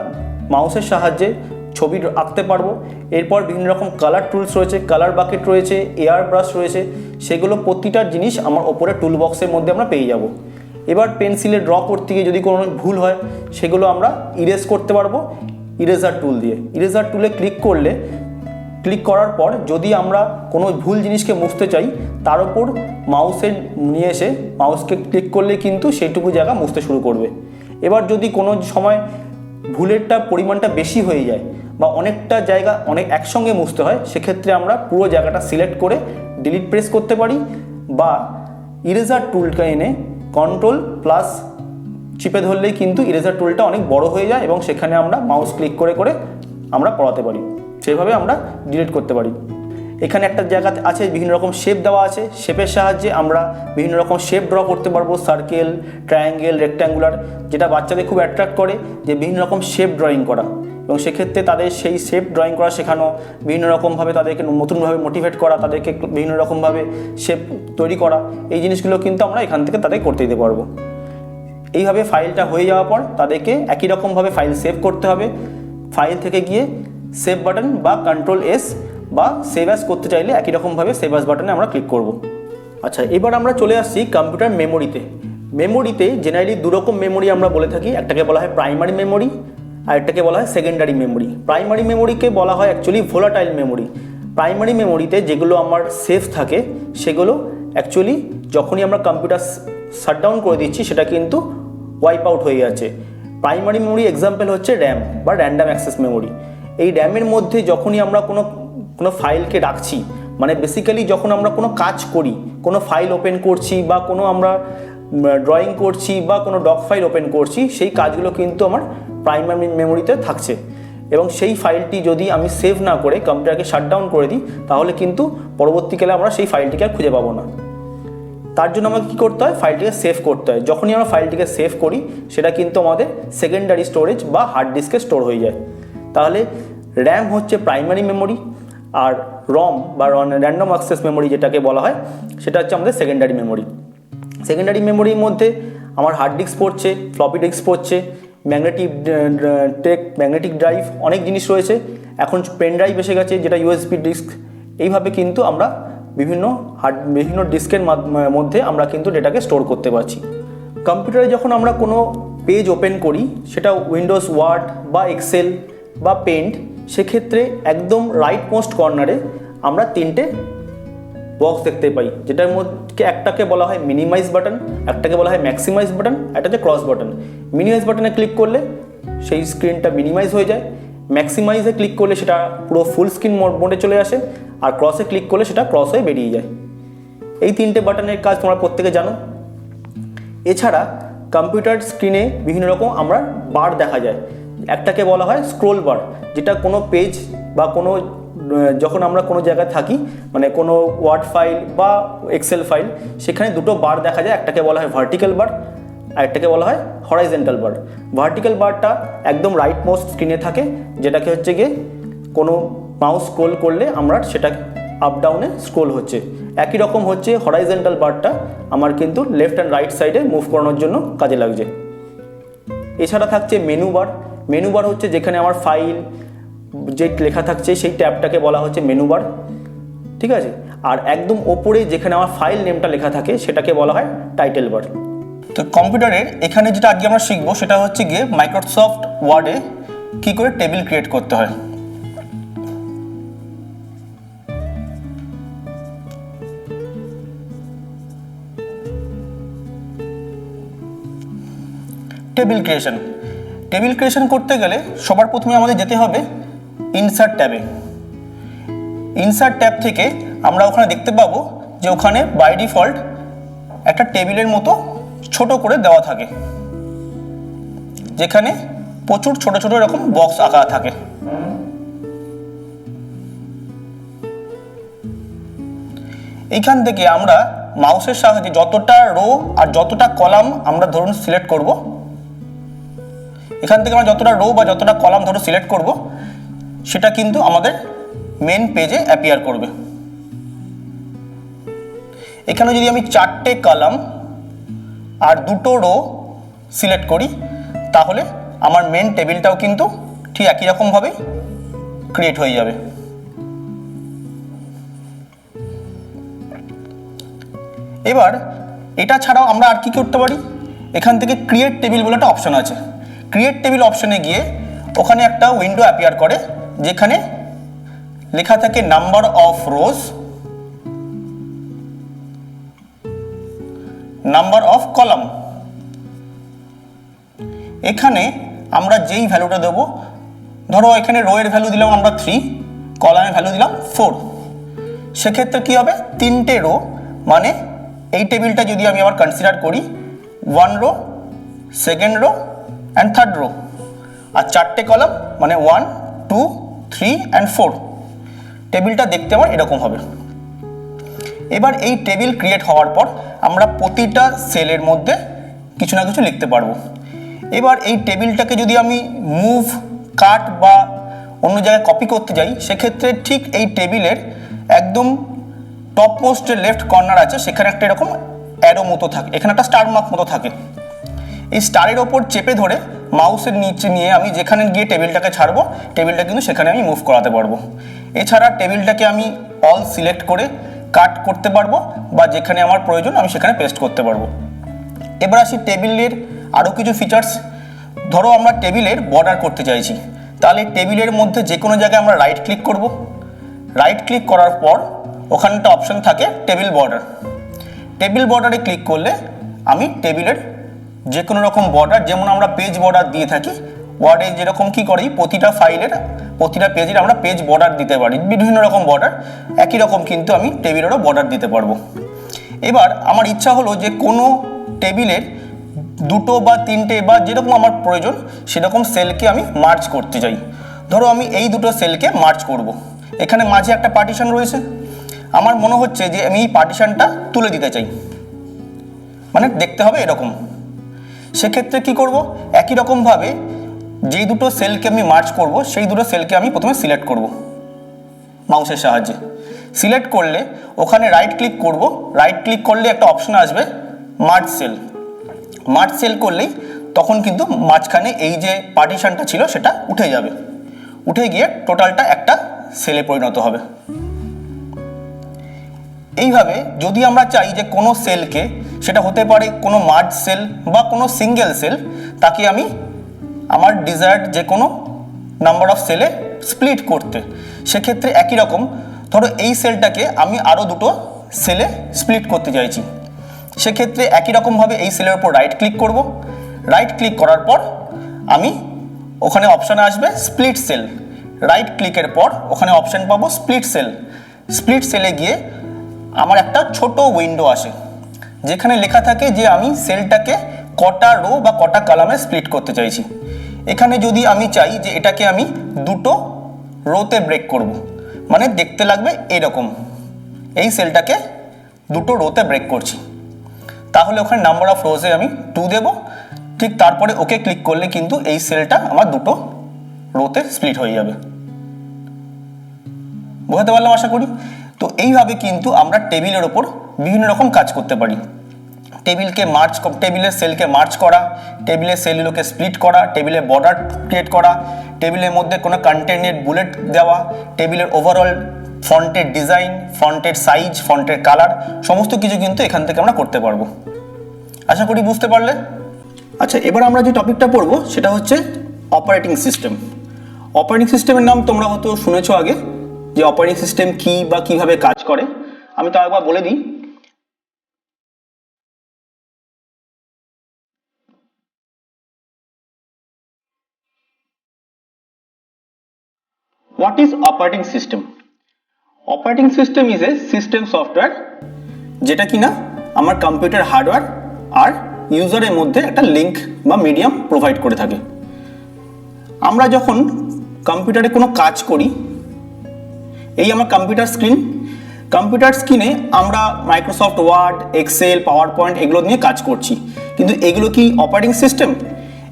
Speaker 1: মাউসের সাহায্যে ছবি আঁকতে পারবো। এরপর বিভিন্ন রকম কালার টুলস রয়েছে, কালার বাকেট রয়েছে, এয়ার ব্রাশ রয়েছে, সেগুলো প্রতিটা জিনিস আমার ওপরে টুল বক্সের মধ্যে আমরা পেয়ে যাব। এবার পেন্সিলে ড্র করতে গিয়ে যদি কোনো ভুল হয় সেগুলো আমরা ইরেজ করতে পারবো ইরেজার টুল দিয়ে। ইরেজার টুলে ক্লিক করার পর যদি আমরা কোনো ভুল জিনিসকে মুছতে চাই, তার উপর মাউসে নিয়ে এসে মাউসকে ক্লিক করলে কিন্তু সেইটুকু জায়গা মুছতে শুরু করবে। এবার যদি কোনো সময় ভুলেরটা পরিমাণটা বেশি হয়ে যায় বা অনেকটা জায়গা একসঙ্গে মুছতে হয়, সেক্ষেত্রে আমরা পুরো জায়গাটা সিলেক্ট করে ডিলিট প্রেস করতে পারি, বা ইরেজার টুলটা এনে Ctrl+ চিপে ধরলেই কিন্তু ইরেজার টুলটা অনেক বড় হয়ে যায় এবং সেখানে আমরা মাউস ক্লিক করে আমরা পড়াতে পারি। সেভাবে আমরা ডিলিট করতে পারি। এখানে একটা জায়গাতে আছে বিভিন্ন রকম শেপ দেওয়া আছে, শেপের সাহায্যে আমরা বিভিন্ন রকম শেপ ড্র করতে পারবো, সার্কেল, ট্রায়াঙ্গেল, রেক্ট্যাঙ্গুলার, যেটা বাচ্চাদের খুব অ্যাট্রাক্ট করে যে বিভিন্ন রকম শেপ ড্রয়িং করা, এবং সেক্ষেত্রে তাদের সেই শেপ ড্রয়িং করা শেখানো, বিভিন্ন রকমভাবে তাদেরকে নতুনভাবে মোটিভেট করা, তাদেরকে বিভিন্ন রকমভাবে শেপ তৈরি করা, এই জিনিসগুলো কিন্তু আমরা এখান থেকে তাদের করতে দিতে পারবো। এইভাবে ফাইলটা হয়ে যাওয়ার পর তাদেরকে একই রকমভাবে ফাইল সেভ করতে হবে। ফাইল থেকে গিয়ে সেভ বাটন বা Ctrl+S বা সেভ অ্যাজ করতে চাইলে একই রকমভাবে সেভ অ্যাজ বাটনে আমরা ক্লিক করব। আচ্ছা, এবার আমরা চলে আসছি কম্পিউটার মেমোরিতে জেনারেলি দুরকম মেমোরি আমরা বলে থাকি, একটাকে বলা হয় প্রাইমারি মেমোরি আর একটাকে বলা হয় সেকেন্ডারি মেমোরি। প্রাইমারি মেমোরিকে বলা হয় অ্যাকচুয়ালি ভোলাটাইল মেমোরি। প্রাইমারি মেমোরিতে যেগুলো আমার সেভ থাকে সেগুলো অ্যাকচুয়ালি যখনই আমরা কম্পিউটার শাটডাউন করে দিচ্ছি সেটা কিন্তু ওয়াইপ আউট হয়ে যাচ্ছে। প্রাইমারি মেমোরি এক্সাম্পল হচ্ছে র্যাম বা র্যান্ডাম অ্যাক্সেস মেমোরি। এই র্যামের মধ্যে যখনই আমরা কোনো ফাইলকে রাখছি, মানে বেসিক্যালি যখন আমরা কোনো কাজ করি, কোনো ফাইল ওপেন করছি বা কোনো আমরা ড্রয়িং করছি বা কোনো ডক ফাইল ওপেন করছি, সেই কাজগুলো কিন্তু আমার প্রাইমারি মেমোরিতে থাকছে, এবং সেই ফাইলটি যদি আমি সেভ না করে কম্পিউটারকে শাটডাউন করে দিই তাহলে কিন্তু পরবর্তীকালে আমরা সেই ফাইলটিকে আর খুঁজে পাবো না। তার জন্য আমাকে কী করতে হয়, ফাইলটিকে সেভ করতে হয়। যখনই আমরা ফাইলটিকে সেভ করি সেটা কিন্তু আমাদের সেকেন্ডারি স্টোরেজ বা হার্ড ডিস্কে স্টোর হয়ে যায়। তাহলে র্যাম হচ্ছে প্রাইমারি মেমোরি, আর রম বা র্যান্ডম অ্যাক্সেস মেমোরি যেটাকে বলা হয় সেটা হচ্ছে আমাদের সেকেন্ডারি মেমোরি। সেকেন্ডারি মেমোরির মধ্যে আমার হার্ড ডিস্ক পড়ছে, ফ্লপি ডিস্ক পড়ছে, ম্যাগনেটিক ড্রাইভ, অনেক জিনিস রয়েছে। এখন পেন ড্রাইভ এসে গেছে যেটা ইউএসবি ডিস্ক। এইভাবে কিন্তু আমরা বিভিন্ন ডিস্কের মধ্যে আমরা কিন্তু ডেটাকে স্টোর করতে পারছি। কম্পিউটারে যখন আমরা কোনো পেজ ওপেন করি, সেটা উইন্ডোজ ওয়ার্ড বা এক্সেল বা পেন্ট, সেক্ষেত্রে একদম রাইট মোস্ট কর্নারে আমরা তিনটে বক্স দেখতে পাই, যেটার মধ্যে একটাকে বলা হয় মিনিমাইজ বাটন, একটাকে বলা হয় ম্যাক্সিমাইজ বাটন, একটা হচ্ছে ক্রস বাটন। মিনিমাইজ বাটনে ক্লিক করলে সেই স্ক্রিনটা মিনিমাইজ হয়ে যায়, ম্যাক্সিমাইজে ক্লিক করলে সেটা পুরো ফুল স্ক্রিন মোডে চলে আসে, আর ক্রসে ক্লিক করলে সেটা ক্রস হয়ে বেরিয়ে যায়। এই তিনটে বাটনের কাজ তোমরা প্রত্যেকে জানো। এছাড়া কম্পিউটার স্ক্রিনে বিভিন্ন রকম আমরা বার দেখা যায়। একটাকে বলা হয় স্ক্রোল বার, যেটা কোনো পেজ বা যখন আমরা কোনো জায়গায় থাকি, মানে কোনো ওয়ার্ড ফাইল বা এক্সেল ফাইল, সেখানে দুটো বার দেখা যায়। একটাকে বলা হয় ভার্টিক্যাল বার আর একটাকে বলা হয় হরাইজন্টাল বার। ভার্টিক্যাল বারটা একদম রাইট মোস্ট স্ক্রিনে থাকে, যেটাকে হচ্ছে গিয়ে কোনো মাউস স্ক্রোল করলে আমরা সেটা আপ ডাউনে স্ক্রোল হচ্ছে। একই রকম হচ্ছে হরাইজন্টাল বারটা আমার কিন্তু লেফট অ্যান্ড রাইট সাইডে মুভ করানোর জন্য কাজে লাগছে। এছাড়া থাকছে মেনু বার। মেনু বার হচ্ছে যেখানে আমার ফাইল যে লেখা থাকছে সেই ট্যাবটাকে বলা হচ্ছে মেনু বার, ঠিক আছে। আর একদম ওপরে যেখানে আমার ফাইল নেমটা লেখা থাকে সেটাকে বলা হয় টাইটেল বার। তো কম্পিউটারের এখানে যেটা আজকে আমরা শিখবো সেটা হচ্ছে গিয়ে মাইক্রোসফট ওয়ার্ডে কী করে টেবিল ক্রিয়েট করতে হয়। টেবিল ক্রিয়েশন করতে গেলে সবার প্রথমে আমাদের যেতে হবে ইনসার্ট ট্যাবে। ইনসার্ট ট্যাব থেকে আমরা ওখানে দেখতে পাবো যে ওখানে বাই ডিফল্ট একটা টেবিলের মতো ছোট করে দেওয়া থাকে, যেখানে প্রচুর ছোট ছোট এরকম বক্স আঁকা থাকে। এইখান থেকে আমরা মাউসের সাহায্যে যতটা রো আর যতটা কলাম আমরা ধরুন সিলেক্ট করব, এখান থেকে আমরা যতটা রো বা যতটা কলাম ধরো সিলেক্ট করব, সেটা কিন্তু আমাদের মেন পেজে অ্যাপিয়ার করবে। এখানে যদি আমি 4টে কলাম আর 2টো রো সিলেক্ট করি তাহলে আমার মেন টেবিলটাও কিন্তু ঠিক একই রকমভাবে ক্রিয়েট হয়ে যাবে। এবার এটা ছাড়াও আমরা আর কি করতে পারি, এখান থেকে ক্রিয়েট টেবিল বলে একটা অপশন আছে। ক্রিয়েট টেবিল অপশনে গিয়ে ওখানে একটা উইন্ডো অ্যাপিয়ার করে যেখানে লেখা থাকে number of rose, number of column. এখানে আমরা যেই ভ্যালুটা দেবো, ধরো এখানে রো এর ভ্যালু দিলাম আমরা 3, কলামের ভ্যালু দিলাম 4, সেক্ষেত্রে কি হবে 3টে রো, মানে এই টেবিলটা যদি আমি আবার কনসিডার করি 1 row, 2nd row and 3rd row, আর 4টে কলাম মানে 1, 2, 3 অ্যান্ড 4। টেবিলটা দেখতে আমার এরকম হবে। এবার এই টেবিল ক্রিয়েট হওয়ার পর আমরা প্রতিটা সেলের মধ্যে কিছু না কিছু লিখতে পারবো। এবার এই টেবিলটাকে যদি আমি মুভ, কাট বা অন্য জায়গায় কপি করতে যাই, সেক্ষেত্রে ঠিক এই টেবিলের একদম টপ মোস্টের লেফট কর্নার আছে, সেখানে একটা এরকম অ্যারো মতো থাকে, এখানে একটা স্টার মার্ক মতো থাকে। এই স্টারের ওপর চেপে ধরে মাউসের নিচে নিয়ে আমি যেখানে গিয়ে টেবিলটাকে ছাড়বো, টেবিলটা কিন্তু সেখানে আমি মুভ করাতে পারবো। এছাড়া টেবিলটাকে আমি অল সিলেক্ট করে কাট করতে পারবো বা যেখানে আমার প্রয়োজন আমি সেখানে পেস্ট করতে পারবো। এবার আসি টেবিলের আরও কিছু ফিচার্স। ধরো আমরা টেবিলের বর্ডার করতে চাইছি, তাহলে টেবিলের মধ্যে যে কোনো জায়গায় আমরা রাইট ক্লিক করব। রাইট ক্লিক করার পর ওখানে একটা অপশন থাকে টেবিল বর্ডার। টেবিল বর্ডারে ক্লিক করলে আমি টেবিলের যে কোনো রকম বর্ডার, যেমন আমরা পেজ বর্ডার দিয়ে থাকি ওয়ার্ডে, যেরকম কি করি প্রতিটা ফাইলের প্রতিটা পেজের আমরা পেজ বর্ডার দিতে পারি, বিভিন্ন রকম বর্ডার, একই রকম কিন্তু আমি টেবিলেরও বর্ডার দিতে পারবো। এবার আমার ইচ্ছা হলো যে কোনো টেবিলের 2টো বা 3টে বা যেরকম আমার প্রয়োজন সেরকম সেলকে আমি মার্জ করতে চাই। ধরো আমি এই 2টো সেলকে মার্জ করব। এখানে মাঝে একটা পার্টিশন রয়েছে, আমার মনে হচ্ছে যে আমি এই পার্টিশনটা তুলে দিতে চাই, মানে দেখতে হবে এরকম। সেক্ষেত্রে কি করব, একই রকমভাবে যেই 2টো সেলকে আমি মার্জ করব সেই 2টো সেলকে আমি প্রথমে সিলেক্ট করব মাউসের সাহায্যে। সিলেক্ট করলে ওখানে রাইট ক্লিক করব, রাইট ক্লিক করলে একটা অপশন আসবে মার্জ সেল। মার্জ সেল করলেই তখন কিন্তু মাঝখানে এই যে পার্টিশনটা ছিল সেটা উঠে যাবে, উঠে গিয়ে টোটালটা একটা সেলে পরিণত হবে। এইভাবে যদি আমরা চাই যে কোনো সেলকে, সেটা হতে পারে কোনো মার্জ সেল বা কোনো সিঙ্গেল সেল, তাকে আমি আমার ডিজায়ার্ড যে কোনো নাম্বার অফ সেলে স্প্লিট করতে, সেক্ষেত্রে একই রকম ধরো এই সেলটাকে আমি আরও 2টো সেলে স্প্লিট করতে চাইছি, সেক্ষেত্রে একই রকমভাবে এই সেলের উপর রাইট ক্লিক করব। রাইট ক্লিক করার পর আমি ওখানে অপশানে আসবে স্প্লিট সেল, রাইট ক্লিকের পর ওখানে অপশান পাবো স্প্লিট সেল। স্প্লিট সেলে গিয়ে আমার একটা ছোট উইন্ডো আসে যেখানে লেখা থাকে যে আমি সেলটাকে কটা রো বা কটা কলামে স্প্লিট করতে চাইছি। এখানে যদি আমি চাই যে এটাকে আমি 2টো রোতে ব্রেক করব, মানে দেখতে লাগবে এরকম, এই সেলটাকে 2টো রোতে ব্রেক করছি, তাহলে ওখানে নাম্বার অফ রোজে আমি 2 দেব। ঠিক তারপরে ওকে ক্লিক করলে কিন্তু এই সেলটা আমার 2টো রোতে স্প্লিট হয়ে যাবে। বুঝতে পারলাম আশা করি। তো এইভাবে কিন্তু আমরা টেবিলের ওপর বিভিন্ন রকম কাজ করতে পারি।
Speaker 2: টেবিলের সেলকে মার্চ করা, টেবিলের সেলগুলোকে স্প্লিট করা, টেবিলের বর্ডার ক্রিয়েট করা, টেবিলের মধ্যে কোনো কন্টেন্টের বুলেট দেওয়া, টেবিলের ওভারঅল ফন্টের ডিজাইন, ফন্টের সাইজ, ফন্টের কালার, সমস্ত কিছু কিন্তু এখান থেকে আমরা করতে পারবো। আশা করি বুঝতে পারলে। আচ্ছা, এবার আমরা যে টপিকটা পড়বো সেটা হচ্ছে অপারেটিং সিস্টেম। অপারেটিং সিস্টেমের নাম তোমরা হয়তো শুনেছো আগে, যে অপারেটিং সিস্টেম কি বা কিভাবে কাজ করে। আমি তো একবার বলে দিই। What is operating system? Operating system is a system software যেটা কিনা আমার কম্পিউটার হার্ডওয়্যার আর ইউজারের মধ্যে একটা লিঙ্ক বা মিডিয়াম প্রোভাইড করে থাকে। আমরা যখন কম্পিউটারে কোনো কাজ করি, এই আমার কম্পিউটার স্ক্রিনে আমরা Microsoft Word, Excel, PowerPoint এগুলো নিয়ে কাজ করছি, কিন্তু এগুলো কি অপারেটিং সিস্টেম?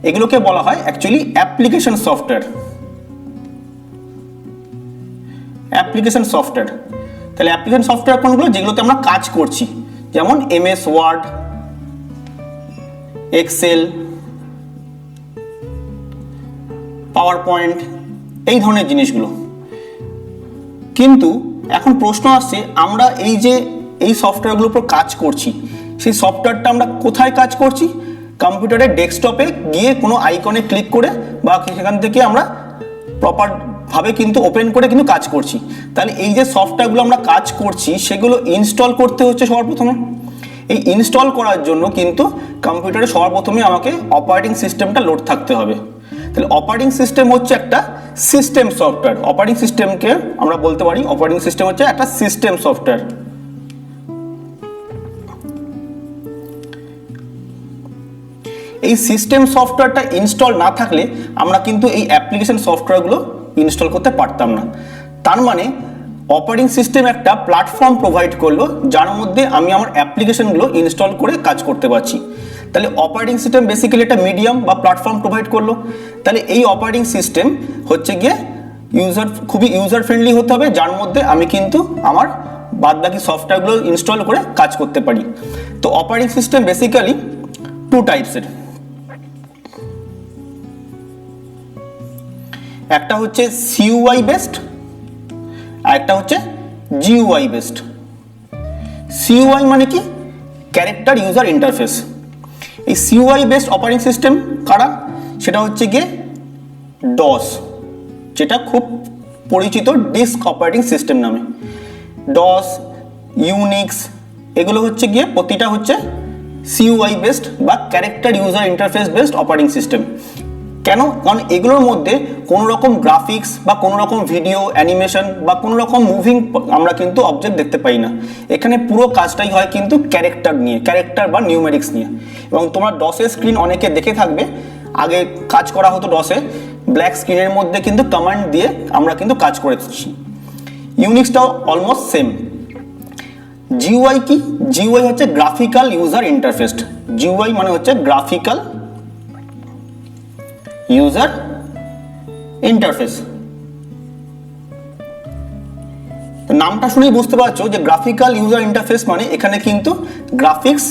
Speaker 2: এগুলোকে বলা হয় অ্যাকচুয়ালি অ্যাপ্লিকেশন সফটওয়্যার। তাহলে অ্যাপ্লিকেশন সফটওয়্যার কোনগুলো? যেগুলোতে আমরা কাজ করছি, যেমন MS Word, Excel, PowerPoint, এই ধরনের জিনিসগুলো। কিন্তু এখন প্রশ্ন আসছে, আমরা এই সফটওয়্যারগুলোর উপর কাজ করছি, সেই সফটওয়্যারটা আমরা কোথায় কাজ করছি? কম্পিউটারের ডেস্কটপে গিয়ে কোনো আইকনে ক্লিক করে বা সেখান থেকে আমরা প্রপার ভাবে কিন্তু ওপেন করে কিন্তু কাজ করছি। তাহলে এই যে সফটওয়্যারগুলো আমরা কাজ করছি সেগুলো ইনস্টল করতে হচ্ছে সবার প্রথমে। এই ইনস্টল করার জন্য কিন্তু কম্পিউটারে সবার প্রথমে আমাকে অপারেটিং সিস্টেমটা লোড থাকতে হবে। তাহলে অপারেটিং সিস্টেম হচ্ছে একটা সিস্টেম সফটওয়্যার। অপারেটিং সিস্টেমকে আমরা বলতে পারি অপারেটিং সিস্টেম হচ্ছে একটা সিস্টেম সফটওয়্যার। এই সিস্টেম সফটওয়্যারটা ইনস্টল না থাকলে আমরা কিন্তু এই অ্যাপ্লিকেশন সফটওয়্যারগুলো ইনস্টল করতে পারতাম না। তার মানে অপারেটিং সিস্টেম একটা প্ল্যাটফর্ম প্রোভাইড করলো যার মধ্যে আমি আমার অ্যাপ্লিকেশনগুলো ইনস্টল করে কাজ করতে পারছি। তাহলে অপারেটিং সিস্টেম বেসিক্যালি একটা মিডিয়াম বা প্ল্যাটফর্ম প্রোভাইড করলো। তাহলে এই অপারেটিং সিস্টেম হচ্ছে গিয়ে খুবই ইউজার ফ্রেন্ডলি হতে হবে, যার মধ্যে আমি কিন্তু আমার বাদবাকি সফটওয়্যারগুলো ইনস্টল করে কাজ করতে পারি। তো অপারেটিং সিস্টেম বেসিক্যালি টু টাইপসের। একটা হচ্ছে সিইউআই বেসড আর একটা হচ্ছে জিইউআই বেসড। সিইউআই মানে কি? Character user interface. এই সিইউআই বেসড অপারেটিং সিস্টেম কারা? সেটা হচ্ছে গিয়ে ডস, যেটা খুব পরিচিত ডিস্ক অপারেটিং সিস্টেম নামে। ডস, ইউনিক্স, এগুলো হচ্ছে গিয়ে প্রতিটা হচ্ছে সিইউআই বেসড বা character user interface based operating system. কেন? কারণ এগুলোর মধ্যে কোনো রকম গ্রাফিক্স বা কোনো রকম ভিডিও অ্যানিমেশন বা কোনো রকম মুভিং আমরা কিন্তু অবজেক্ট দেখতে পাই না। এখানে পুরো কাজটাই হয় কিন্তু ক্যারেক্টার বা নিউমেরিক্স নিয়ে। এবং তোমরা ডসের স্ক্রিন অনেকে দেখে থাকবে, আগে কাজ করা হতো ডসে, ব্ল্যাক স্ক্রিনের মধ্যে কিন্তু কমান্ড দিয়ে আমরা কিন্তু কাজ করেছি। ইউনিক্সটাও অলমোস্ট সেম। জিইউআই কি? জিইউআই হচ্ছে গ্রাফিক্যাল ইউজার ইন্টারফেস। জিইউআই মানে হচ্ছে গ্রাফিক্যাল ইউজার ইন্টারফেস। নামটা শুনেই বুঝতে পারছো যে গ্রাফিক্যাল ইউজার ইন্টারফেস মানে এখানে কিন্তু গ্রাফিক্স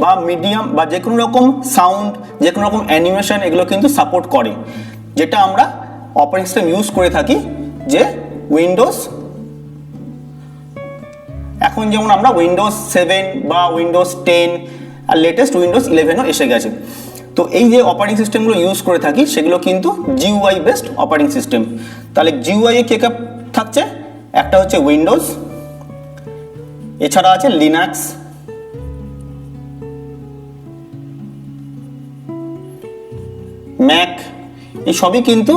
Speaker 2: বা মিডিয়াম বা যে কোনো রকম সাউন্ড, যে কোনো রকম অ্যানিমেশন এগুলো কিন্তু সাপোর্ট করে, যেটা আমরা অপারেটিং সিস্টেম ইউজ করে থাকি। যে উইন্ডোজ, এখন যেমন আমরা উইন্ডোজ 7 বা উইন্ডোজ 10 আর লেটেস্ট উইন্ডোজ 11ও এসে গেছে। তো এই যে অপারেটিং সিস্টেমগুলো ইউজ করে থাকি সেগুলো কিন্তু জিইউআই বেসড অপারেটিং সিস্টেম। তাহলে জিইউআই এ কে কে থাকছে? একটা হচ্ছে উইন্ডোজ, এছাড়া আছে লিনাক্স, ম্যাক, এই সবই কিন্তু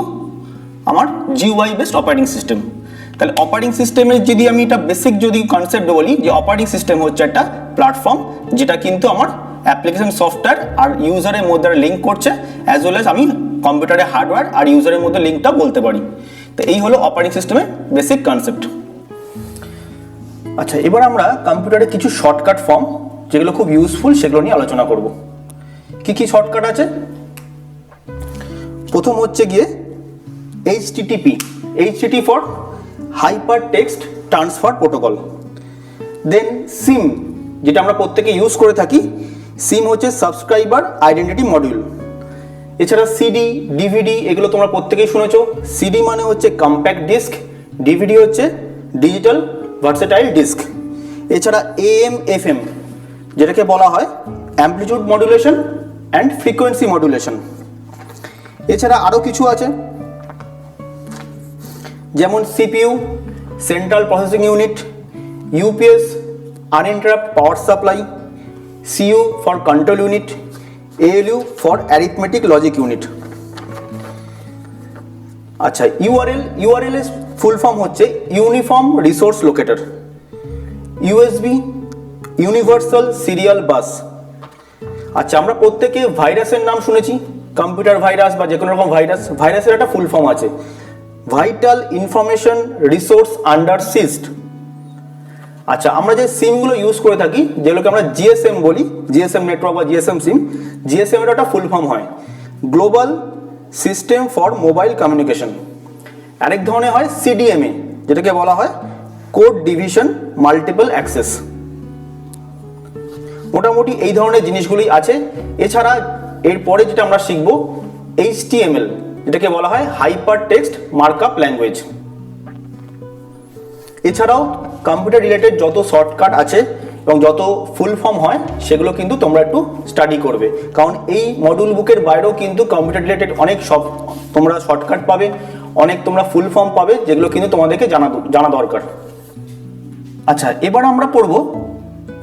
Speaker 2: আমার জিইউআই বেসড অপারেটিং সিস্টেম। তাহলে অপারেটিং সিস্টেমের যদি আমি এটা বেসিক যদি কনসেপ্ট বলি, যে অপারেটিং সিস্টেম হচ্ছে একটা প্ল্যাটফর্ম যেটা কিন্তু আমার অ্যাপ্লিকেশন সফটওয়্যার আর ইউজারের মধ্যে লিঙ্ক করছে, অ্যাজ ওয়েল অ্যাজ আমি কম্পিউটারের হার্ডওয়্যার আর ইউজারের মধ্যে লিঙ্কটা বলতে পারি। তো এই হলো অপারেটিং সিস্টেমের বেসিক কনসেপ্ট। আচ্ছা, এবার আমরা কম্পিউটারে কিছু শর্টকাট ফর্ম যেগুলো খুব ইউজফুল সেগুলো নিয়ে আলোচনা করব। কি কি শর্টকাট আছে? প্রথম হচ্ছে গিয়ে HTTP for hyper text transfer protocol. Then SIM, যেটা আমরা প্রত্যেকে ইউজ করে থাকি, সিম হচ্ছে সাবস্ক্রাইবার আইডেন্টিটি মডিউল। এছাড়া সিডি, ডিভিডি এগুলো তোমরা প্রত্যেকেই শুনেছো। সিডি মানে হচ্ছে কম্প্যাক্ট ডিস্ক, ডিভিডি হচ্ছে ডিজিটাল ভার্সেটাইল ডিস্ক। এছাড়া এএম এফএম যেটাকে বলা হয় amplitude modulation and frequency modulation. এছাড়া আরও কিছু আছে, যেমন CPU central processing unit, UPS uninterrupt power supply, CU for control unit, ALU for arithmetic logic unit. আচ্ছা, ইউআরএল এর ফুল ফর্ম হচ্ছে uniform resource locator. USB universal serial bus. আচ্ছা, আমরা প্রত্যেকে ভাইরাসের নাম শুনেছি, কম্পিউটার ভাইরাস বা যে কোনো রকম ভাইরাস। ভাইরাসের একটা ফুল ফর্ম আছে, vital information resource under ceased. আচ্ছা, আমরা যে সিমগুলো ইউজ করে থাকি, যেগুলোকে আমরা জিএসএম বলি, জিএসএম নেটওয়ার্ক বা জিএসএম সিম, জিএসএম এর একটা ফুল ফর্ম হয় global system for mobile communication. আরেক ধরনের হয় সিডিএমএ, যেটাকে বলা হয় কোড ডিভিশন মাল্টিপল অ্যাক্সেস। মোটামুটি এই ধরনের জিনিসগুলি আছে। এছাড়া এরপরে যেটা আমরা শিখব এইচটিএমএল, যেটাকে বলা হয় হাইপার টেক্সট মার্কআপ ল্যাঙ্গুয়েজ। এছাড়াও কম্পিউটার রিলেটেড যত শর্টকাট আছে এবং যত ফুল ফর্ম হয় সেগুলো কিন্তু তোমরা একটু স্টাডি করবে, কারণ এই মডিউল বুকের বাইরেও কিন্তু কম্পিউটার রিলেটেড অনেক সব তোমরা শর্টকাট পাবে, অনেক তোমরা ফুল ফর্ম পাবে, যেগুলো কিন্তু তোমাদেরকে জানা দরকার। আচ্ছা, এবার আমরা পড়ব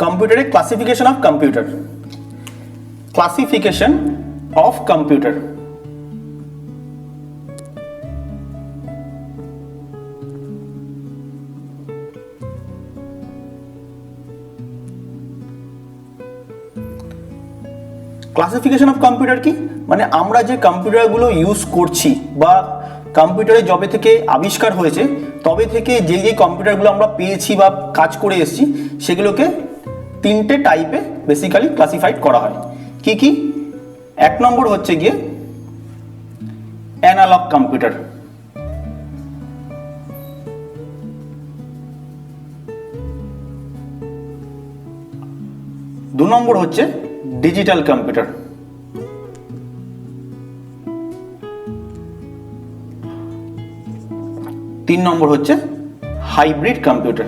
Speaker 2: কম্পিউটারের classification of computer. Classification of computer. Classification of computer কি? মানে আমরা যে কম্পিউটারগুলো ইউজ করছি বা কম্পিউটারে যবে থেকে আবিষ্কার হয়েছে তবে থেকে যে কম্পিউটারগুলো আমরা পেয়েছি বা কাজ করে এসেছি সেগুলোকে তিনটে টাইপে বেসিক্যালি ক্লাসিফাইড করা হয়। কি কি? এক নম্বর হচ্ছে গিয়ে অ্যানালগ কম্পিউটার। দু নম্বর হচ্ছে ডিজিটাল কম্পিউটার। তিন নম্বর হচ্ছে হাইব্রিড কম্পিউটার।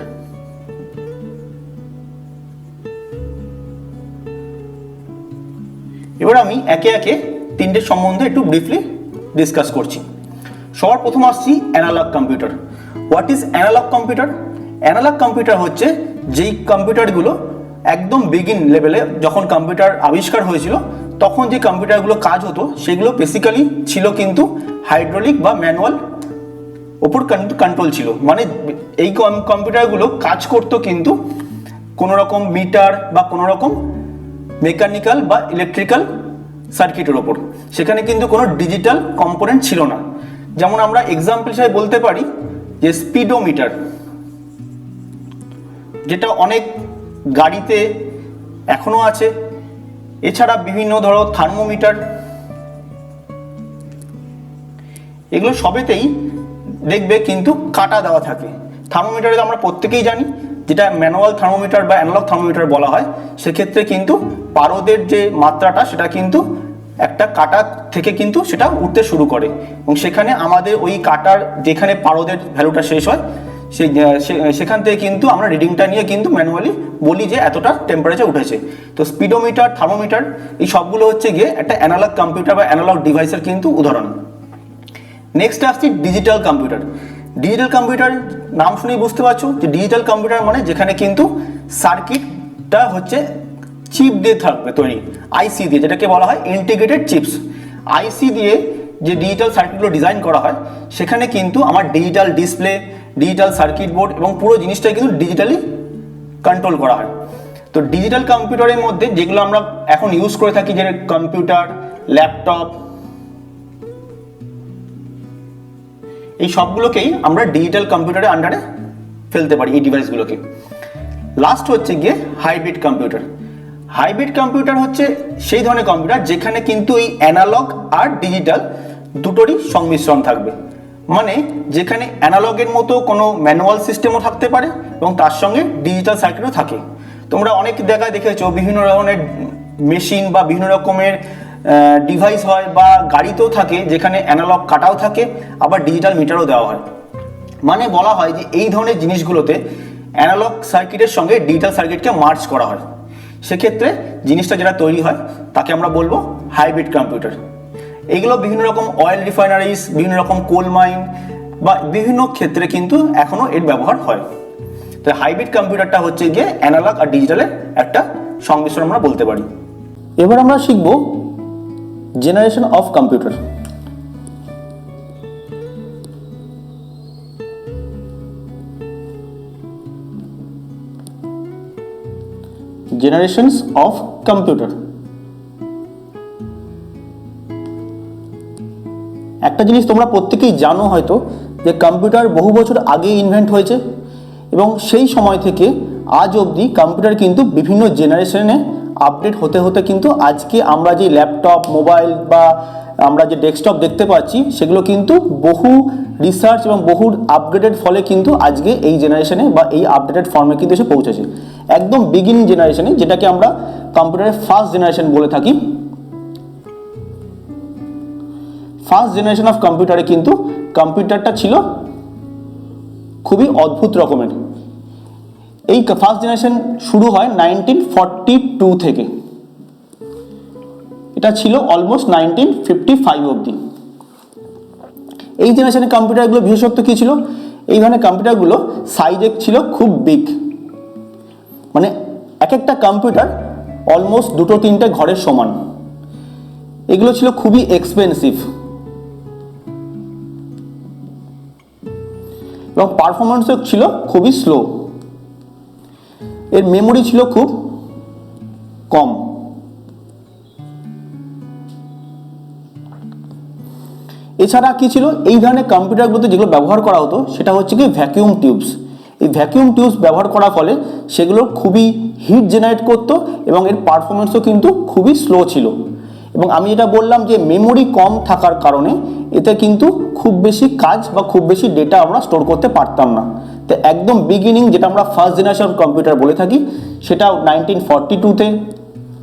Speaker 2: এবার আমি একে একে তিনটের সম্বন্ধে একটু ব্রিফলি ডিসকাস করছি। সবার প্রথম আসছি analogue computer. What is analogue computer? Analogue computer হচ্ছে যেই কম্পিউটারগুলো একদম বিগিন লেভেলে যখন কম্পিউটার আবিষ্কার হয়েছিল তখন যে কম্পিউটারগুলো কাজ হতো সেগুলো বেসিক্যালি ছিল কিন্তু হাইড্রোলিক বা ম্যানুয়াল ওপর কন্ট্রোল ছিল। মানে এই কম্পিউটারগুলো কাজ করতো কিন্তু কোনো রকম মিটার বা কোনো রকম মেকানিক্যাল বা ইলেকট্রিক্যাল সার্কিটের ওপর, সেখানে কিন্তু কোনো ডিজিটাল কম্পোনেন্ট ছিল না। যেমন আমরা এক্সাম্পল হিসেবে বলতে পারি যে স্পিডোমিটার, যেটা অনেক গাড়িতে এখনো আছে। এছাড়া বিভিন্ন ধরো থার্মোমিটার, এগুলো সবেতেই দেখবে কিন্তু কাটা দেওয়া থাকে। থার্মোমিটারে আমরা প্রত্যেকেই জানি যেটা ম্যানুয়াল থার্মোমিটার বা অ্যানালগ থার্মোমিটার বলা হয়, সেক্ষেত্রে কিন্তু পারদের যে মাত্রাটা সেটা কিন্তু একটা কাটা থেকে কিন্তু সেটা উঠতে শুরু করে এবং সেখানে আমাদের ওই কাটার যেখানে পারদের ভ্যালুটা শেষ হয় সেখান থেকে কিন্তু আমরা রিডিংটা নিয়ে কিন্তু ম্যানুয়ালি বলি যে এতটা টেম্পারেচার উঠেছে। তো স্পিডোমিটার, থার্মোমিটার এই সবগুলো হচ্ছে গিয়ে একটা অ্যানালগ কম্পিউটার বা অ্যানালগ ডিভাইসের কিন্তু উদাহরণ। নেক্সট আসছি ডিজিটাল কম্পিউটার। ডিজিটাল কম্পিউটার নাম শুনেই বুঝতে পারছো যে ডিজিটাল কম্পিউটার মানে যেখানে কিন্তু সার্কিটটা হচ্ছে চিপ দিয়ে থাকবে তৈরি, আইসি দিয়ে, যেটাকে বলা হয় ইন্টিগ্রেটেড চিপস। আইসি দিয়ে যে ডিজিটাল সার্কিটগুলো ডিজাইন করা হয় সেখানে কিন্তু আমার digital display, digital circuit board এবং পুরো জিনিসটাই কিন্তু ডিজিটালি কন্ট্রোল করা হয়। তো ডিজিটাল কম্পিউটারের মধ্যে যেগুলো আমরা এখন ইউজ করে থাকি, যে কম্পিউটার, ল্যাপটপ, এই সবগুলোকেই আমরা ডিজিটাল কম্পিউটারের আন্ডারে ফেলতে পারি এই ডিভাইসগুলোকে। লাস্ট হচ্ছে গিয়ে হাইব্রিড কম্পিউটার। হাইব্রিড কম্পিউটার হচ্ছে সেই ধরনের কম্পিউটার যেখানে কিন্তু এই অ্যানালগ আর ডিজিটাল দুটোরই সংমিশ্রণ থাকবে। মানে যেখানে অ্যানালগের মতো কোনো ম্যানুয়াল সিস্টেমও থাকতে পারে এবং তার সঙ্গে ডিজিটাল সার্কিটও থাকে। তোমরা অনেক জায়গায় দেখেছো বিভিন্ন ধরনের মেশিন বা বিভিন্ন রকমের ডিভাইস হয় বা গাড়িতেও থাকে যেখানে অ্যানালগ কাটাও থাকে, আবার ডিজিটাল মিটারও দেওয়া হয়। মানে বলা হয় যে এই ধরনের জিনিসগুলোতে অ্যানালগ সার্কিটের সঙ্গে ডিজিটাল সার্কিটকে মার্জ করা হয়। সেক্ষেত্রে জিনিসটা যেটা তৈরি হয় তাকে আমরা বলবো হাইব্রিড কম্পিউটার। এইগুলো বিভিন্ন রকম অয়েল রিফাইনারিজ, বিভিন্ন রকম কোল মাইন বা বিভিন্ন ক্ষেত্রে কিন্তু এখনো এর ব্যবহার হয়। তো হাইব্রিড কম্পিউটারটা হচ্ছে গিয়ে অ্যানালগ আর ডিজিটালের একটা সংমিশ্রণ আমরা বলতে পারি। এবার আমরা শিখব generation of computer. Generations of computer. একটা জিনিস তোমরা প্রত্যেকেই জানো হয়তো যে কম্পিউটার বহু বছর আগে ইনভেন্ট হয়েছে এবং সেই সময় থেকে আজ অবধি কম্পিউটার কিন্তু বিভিন্ন জেনারেশনে আপডেট হতে হতে কিন্তু আজকে আমরা যে ল্যাপটপ, মোবাইল বা আমরা যে ডেস্কটপ দেখতে পাচ্ছি সেগুলো কিন্তু বহু রিসার্চ এবং বহু আপগ্রেডেড ফলে কিন্তু আজকে এই জেনারেশনে বা এই আপডেটেড ফর্মে কিন্তু এসে পৌঁছেছে। একদম বিগিনিং জেনারেশনে, যেটাকে আমরা কম্পিউটারের ফার্স্ট জেনারেশন বলে থাকি। ফার্স্ট জেনারেশন অফ কম্পিউটারে কিন্তু কম্পিউটারটা ছিল খুবই অদ্ভুত রকমের। এই ফার্স্ট জেনারেশন শুরু হয় 1942 থেকে, এটা ছিল অলমোস্ট 1955 অবধি। এই জেনারেশনের কম্পিউটারগুলো বিশেষত্ব কী ছিল? এই ধরনের কম্পিউটারগুলো সাইজে ছিল খুব বিগ, মানে এক একটা কম্পিউটার অলমোস্ট দুটো তিনটে ঘরের সমান। এগুলো ছিল খুবই এক্সপেন্সিভ এবং পারফরমেন্সও ছিল খুবই স্লো। এর মেমোরি ছিল খুব কম। এছাড়া কি ছিল এই ধরনের কম্পিউটারগুলোতে যেগুলো ব্যবহার করা হতো সেটা হচ্ছে কি ভ্যাকিউম টিউবস। এই ভ্যাকিউম টিউবস ব্যবহার করার ফলে সেগুলো খুবই হিট জেনারেট করতো এবং এর পারফরমেন্সও কিন্তু খুবই স্লো ছিল। এবং আমি যেটা বললাম যে মেমোরি কম থাকার কারণে এতে কিন্তু খুব বেশি কাজ বা খুব বেশি ডেটা আমরা স্টোর করতে পারতাম না। তো একদম বিগিনিং যেটা আমরা ফার্স্ট জেনারেশন কম্পিউটার বলে থাকি সেটা 1942-তে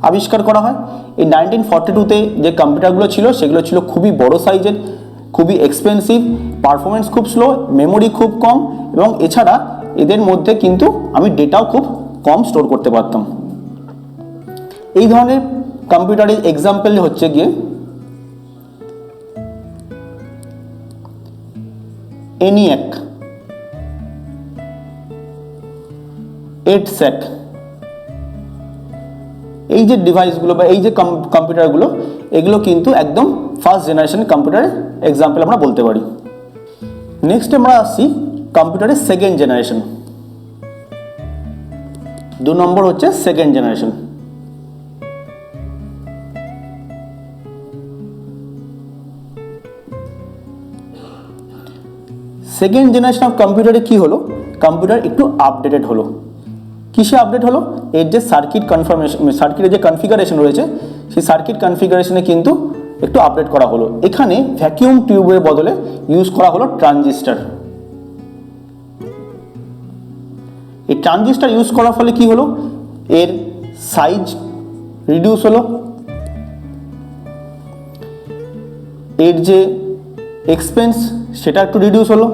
Speaker 2: আবিষ্কার করা হয়। এই 1942-তে যে কম্পিউটারগুলো ছিল সেগুলো ছিল খুবই বড় সাইজের, খুবই এক্সপেন্সিভ, পারফরমেন্স খুব স্লো, মেমোরি খুব কম এবং এছাড়া এদের মধ্যে কিন্তু আমি ডেটাও খুব কম স্টোর করতে পারতাম। এই ধরনের কম্পিউটারের এক্সাম্পল হচ্ছে গিয়ে ENIAC, EDSEC। এই যে ডিভাইসগুলো বা এই যে কম্পিউটারগুলো এগুলো কিন্তু একদম ফার্স্ট জেনারেশন কম্পিউটারের এক্সাম্পল আমরা বলতে পারি। নেক্সট আমরা আসছি কম্পিউটারের সেকেন্ড জেনারেশন। 2 নম্বর হচ্ছে second generation. Second generation of কম্পিউটারে কি হলো? কম্পিউটার একটু আপডেটেড হলো। কিসে আপডেট হলো? এর যে সার্কিট সার্কিটের যে কনফিগারেশন রয়েছে সেই সার্কিট কনফিগারেশনে কিন্তু একটু আপডেট করা হলো। এখানে ভ্যাকিউম টিউবের বদলে ইউজ করা হলো ট্রানজিস্টার। এই ট্রানজিস্টার ইউজ করার ফলে কি হলো? এর সাইজ রিডিউস হলো, এর যে এক্সপেন্স সেটা একটু রিডিউস হলো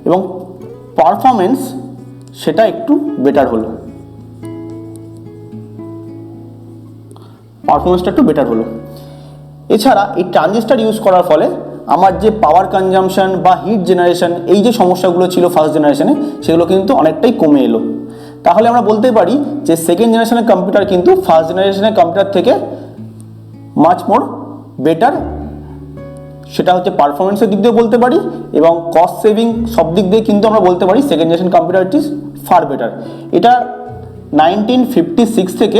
Speaker 2: এবং পারফরমেন্স সেটা একটু বেটার হলো। পারফরমেন্সটা একটু বেটার হলো। এছাড়া এই ট্রানজিস্টার ইউজ করার ফলে আমার যে পাওয়ার কনজাম্পশন বা হিট জেনারেশন এই যে সমস্যাগুলো ছিল ফার্স্ট জেনারেশনে সেগুলো কিন্তু অনেকটাই কমে এলো। তাহলে আমরা বলতে পারি যে সেকেন্ড জেনারেশনের কম্পিউটার কিন্তু ফার্স্ট জেনারেশনের কম্পিউটার থেকে মাচ মোর বেটার। সেটা হচ্ছে পারফরমেন্সের দিক দিয়ে বলতে পারি এবং কস্ট সেভিং সব দিক দিয়ে কিন্তু আমরা বলতে পারি সেকেন্ড জেনারেশন কম্পিউটারটি ফার বেটার। এটা 1956 থেকে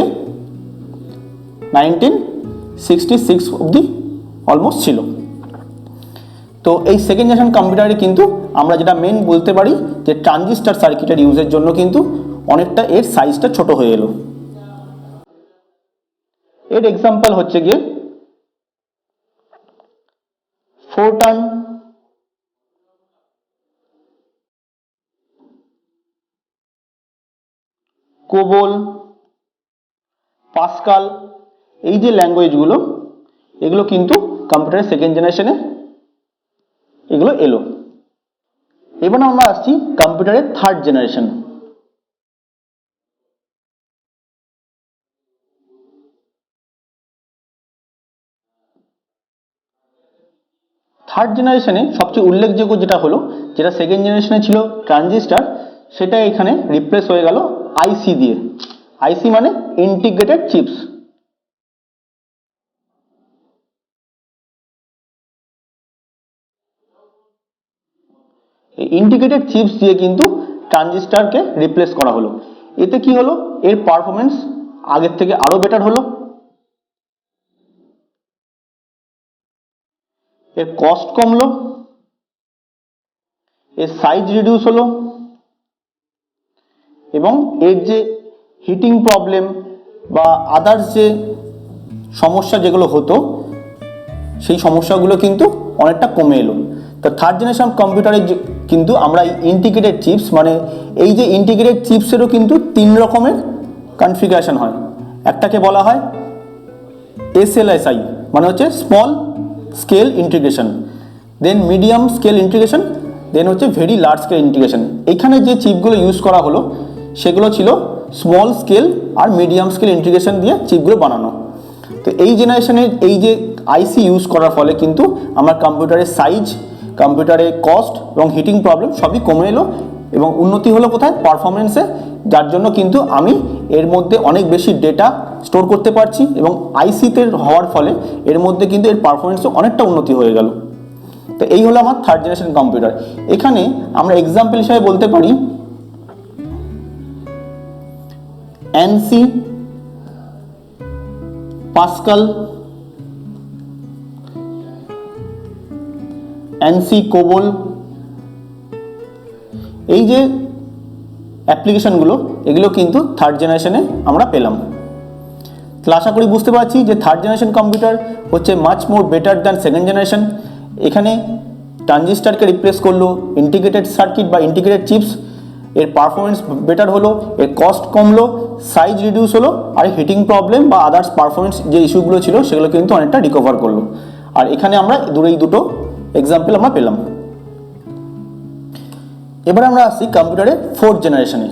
Speaker 2: 1966 অবধি অলমোস্ট ছিল। তো এই সেকেন্ড জেনারেশন কম্পিউটারে কিন্তু আমরা যেটা মেন বলতে পারি যে ট্রানজিস্টার সার্কিটের ইউজের জন্য কিন্তু অনেকটা এর সাইজটা ছোট হয়ে এলো। এর এক্সাম্পল হচ্ছে গিয়ে ফোরটান, কোবল, পাস্কাল, এই যে ল্যাঙ্গুয়েজগুলো এগুলো কিন্তু কম্পিউটারের সেকেন্ড জেনারেশনে এগুলো এলো। এবার আমরা আসছি কম্পিউটারের থার্ড জেনারেশন। থার্ড জেনারেশনে সবচেয়ে উল্লেখযোগ্য যেটা হলো, যেটা সেকেন্ড জেনারেশনে ছিল ট্রানজিস্টার, সেটা এখানে রিপ্লেস হয়ে গেল আইসি দিয়ে। আইসি মানে ইন্টিগ্রেটেড চিপস। এই ইন্টিগ্রেটেড চিপস দিয়ে কিন্তু ট্রানজিস্টারকে রিপ্লেস করা হলো। এতে কি হলো, এর পারফরমেন্স আগের থেকে আরো বেটার হলো, এর কস্ট কমলো, এর সাইজ রিডিউস হলো, এবং এর যে হিটিং প্রবলেম বা আদার্স যে সমস্যা যেগুলো হতো সেই সমস্যাগুলো কিন্তু অনেকটা কমে এলো। তো থার্ড জেনারেশন কম্পিউটারে কিন্তু আমরা ইন্টিগ্রেটেড চিপস, মানে এই যে ইন্টিগ্রেটেড চিপসেরও কিন্তু 3 রকমের কনফিগারেশন হয়। একটাকে বলা হয় এসএলএসআই, মানে হচ্ছে স্মল স্কেল ইন্টিগ্রেশন, দেন মিডিয়াম স্কেল ইন্টিগ্রেশন, দেন হচ্ছে ভেরি লার্জ স্কেল ইন্টিগ্রেশন। এখানে যে চিপগুলো ইউজ করা হলো সেগুলো ছিল স্মল স্কেল আর মিডিয়াম স্কেল ইন্টিগ্রেশন দিয়ে চিপগুলো বানানো। তো এই জেনারেশনের এই যে আইসি ইউজ করার ফলে কিন্তু আমার কম্পিউটারের সাইজ, কম্পিউটারের কস্ট এবং হিটিং প্রবলেম সবই কমে এলো এবং উন্নতি হলো কোথায়, পারফরমেন্সে, যার জন্য কিন্তু আমি এর মধ্যে অনেক বেশি ডেটা স্টোর করতে পারছি এবং আইসিতে হওয়ার ফলে এর মধ্যে কিন্তু এর পারফরমেন্সও অনেকটা উন্নতি হয়ে গেল। তো এই হলো আমার থার্ড জেনারেশন কম্পিউটার। এখানে আমরা এক্সাম্পল হিসাবে বলতে পারি এনসি, পাস্কাল, এনসি কোবল, এই যে অ্যাপ্লিকেশনগুলো এগুলো কিন্তু থার্ড জেনারেশনে আমরা পেলাম। তাহলে আশা করি বুঝতে পারছি যে থার্ড জেনারেশন কম্পিউটার হচ্ছে much more better than second generation. এখানে ট্রানজিস্টারকে রিপ্লেস করলো ইন্টিগ্রেটেড সার্কিট বা ইন্টিগ্রেটেড চিপস, এর পারফরমেন্স বেটার হলো, এর কস্ট কমলো, সাইজ রিডিউস হলো, আর হিটিং প্রবলেম বা আদার্স পারফরমেন্স যে ইস্যুগুলো ছিল সেগুলো কিন্তু অনেকটা রিকভার করলো। আর এখানে আমরা দুটো এক্সাম্পল আমরা পেলাম। এবার আমরা আসছি কম্পিউটারের ফোর্থ জেনারেশনে।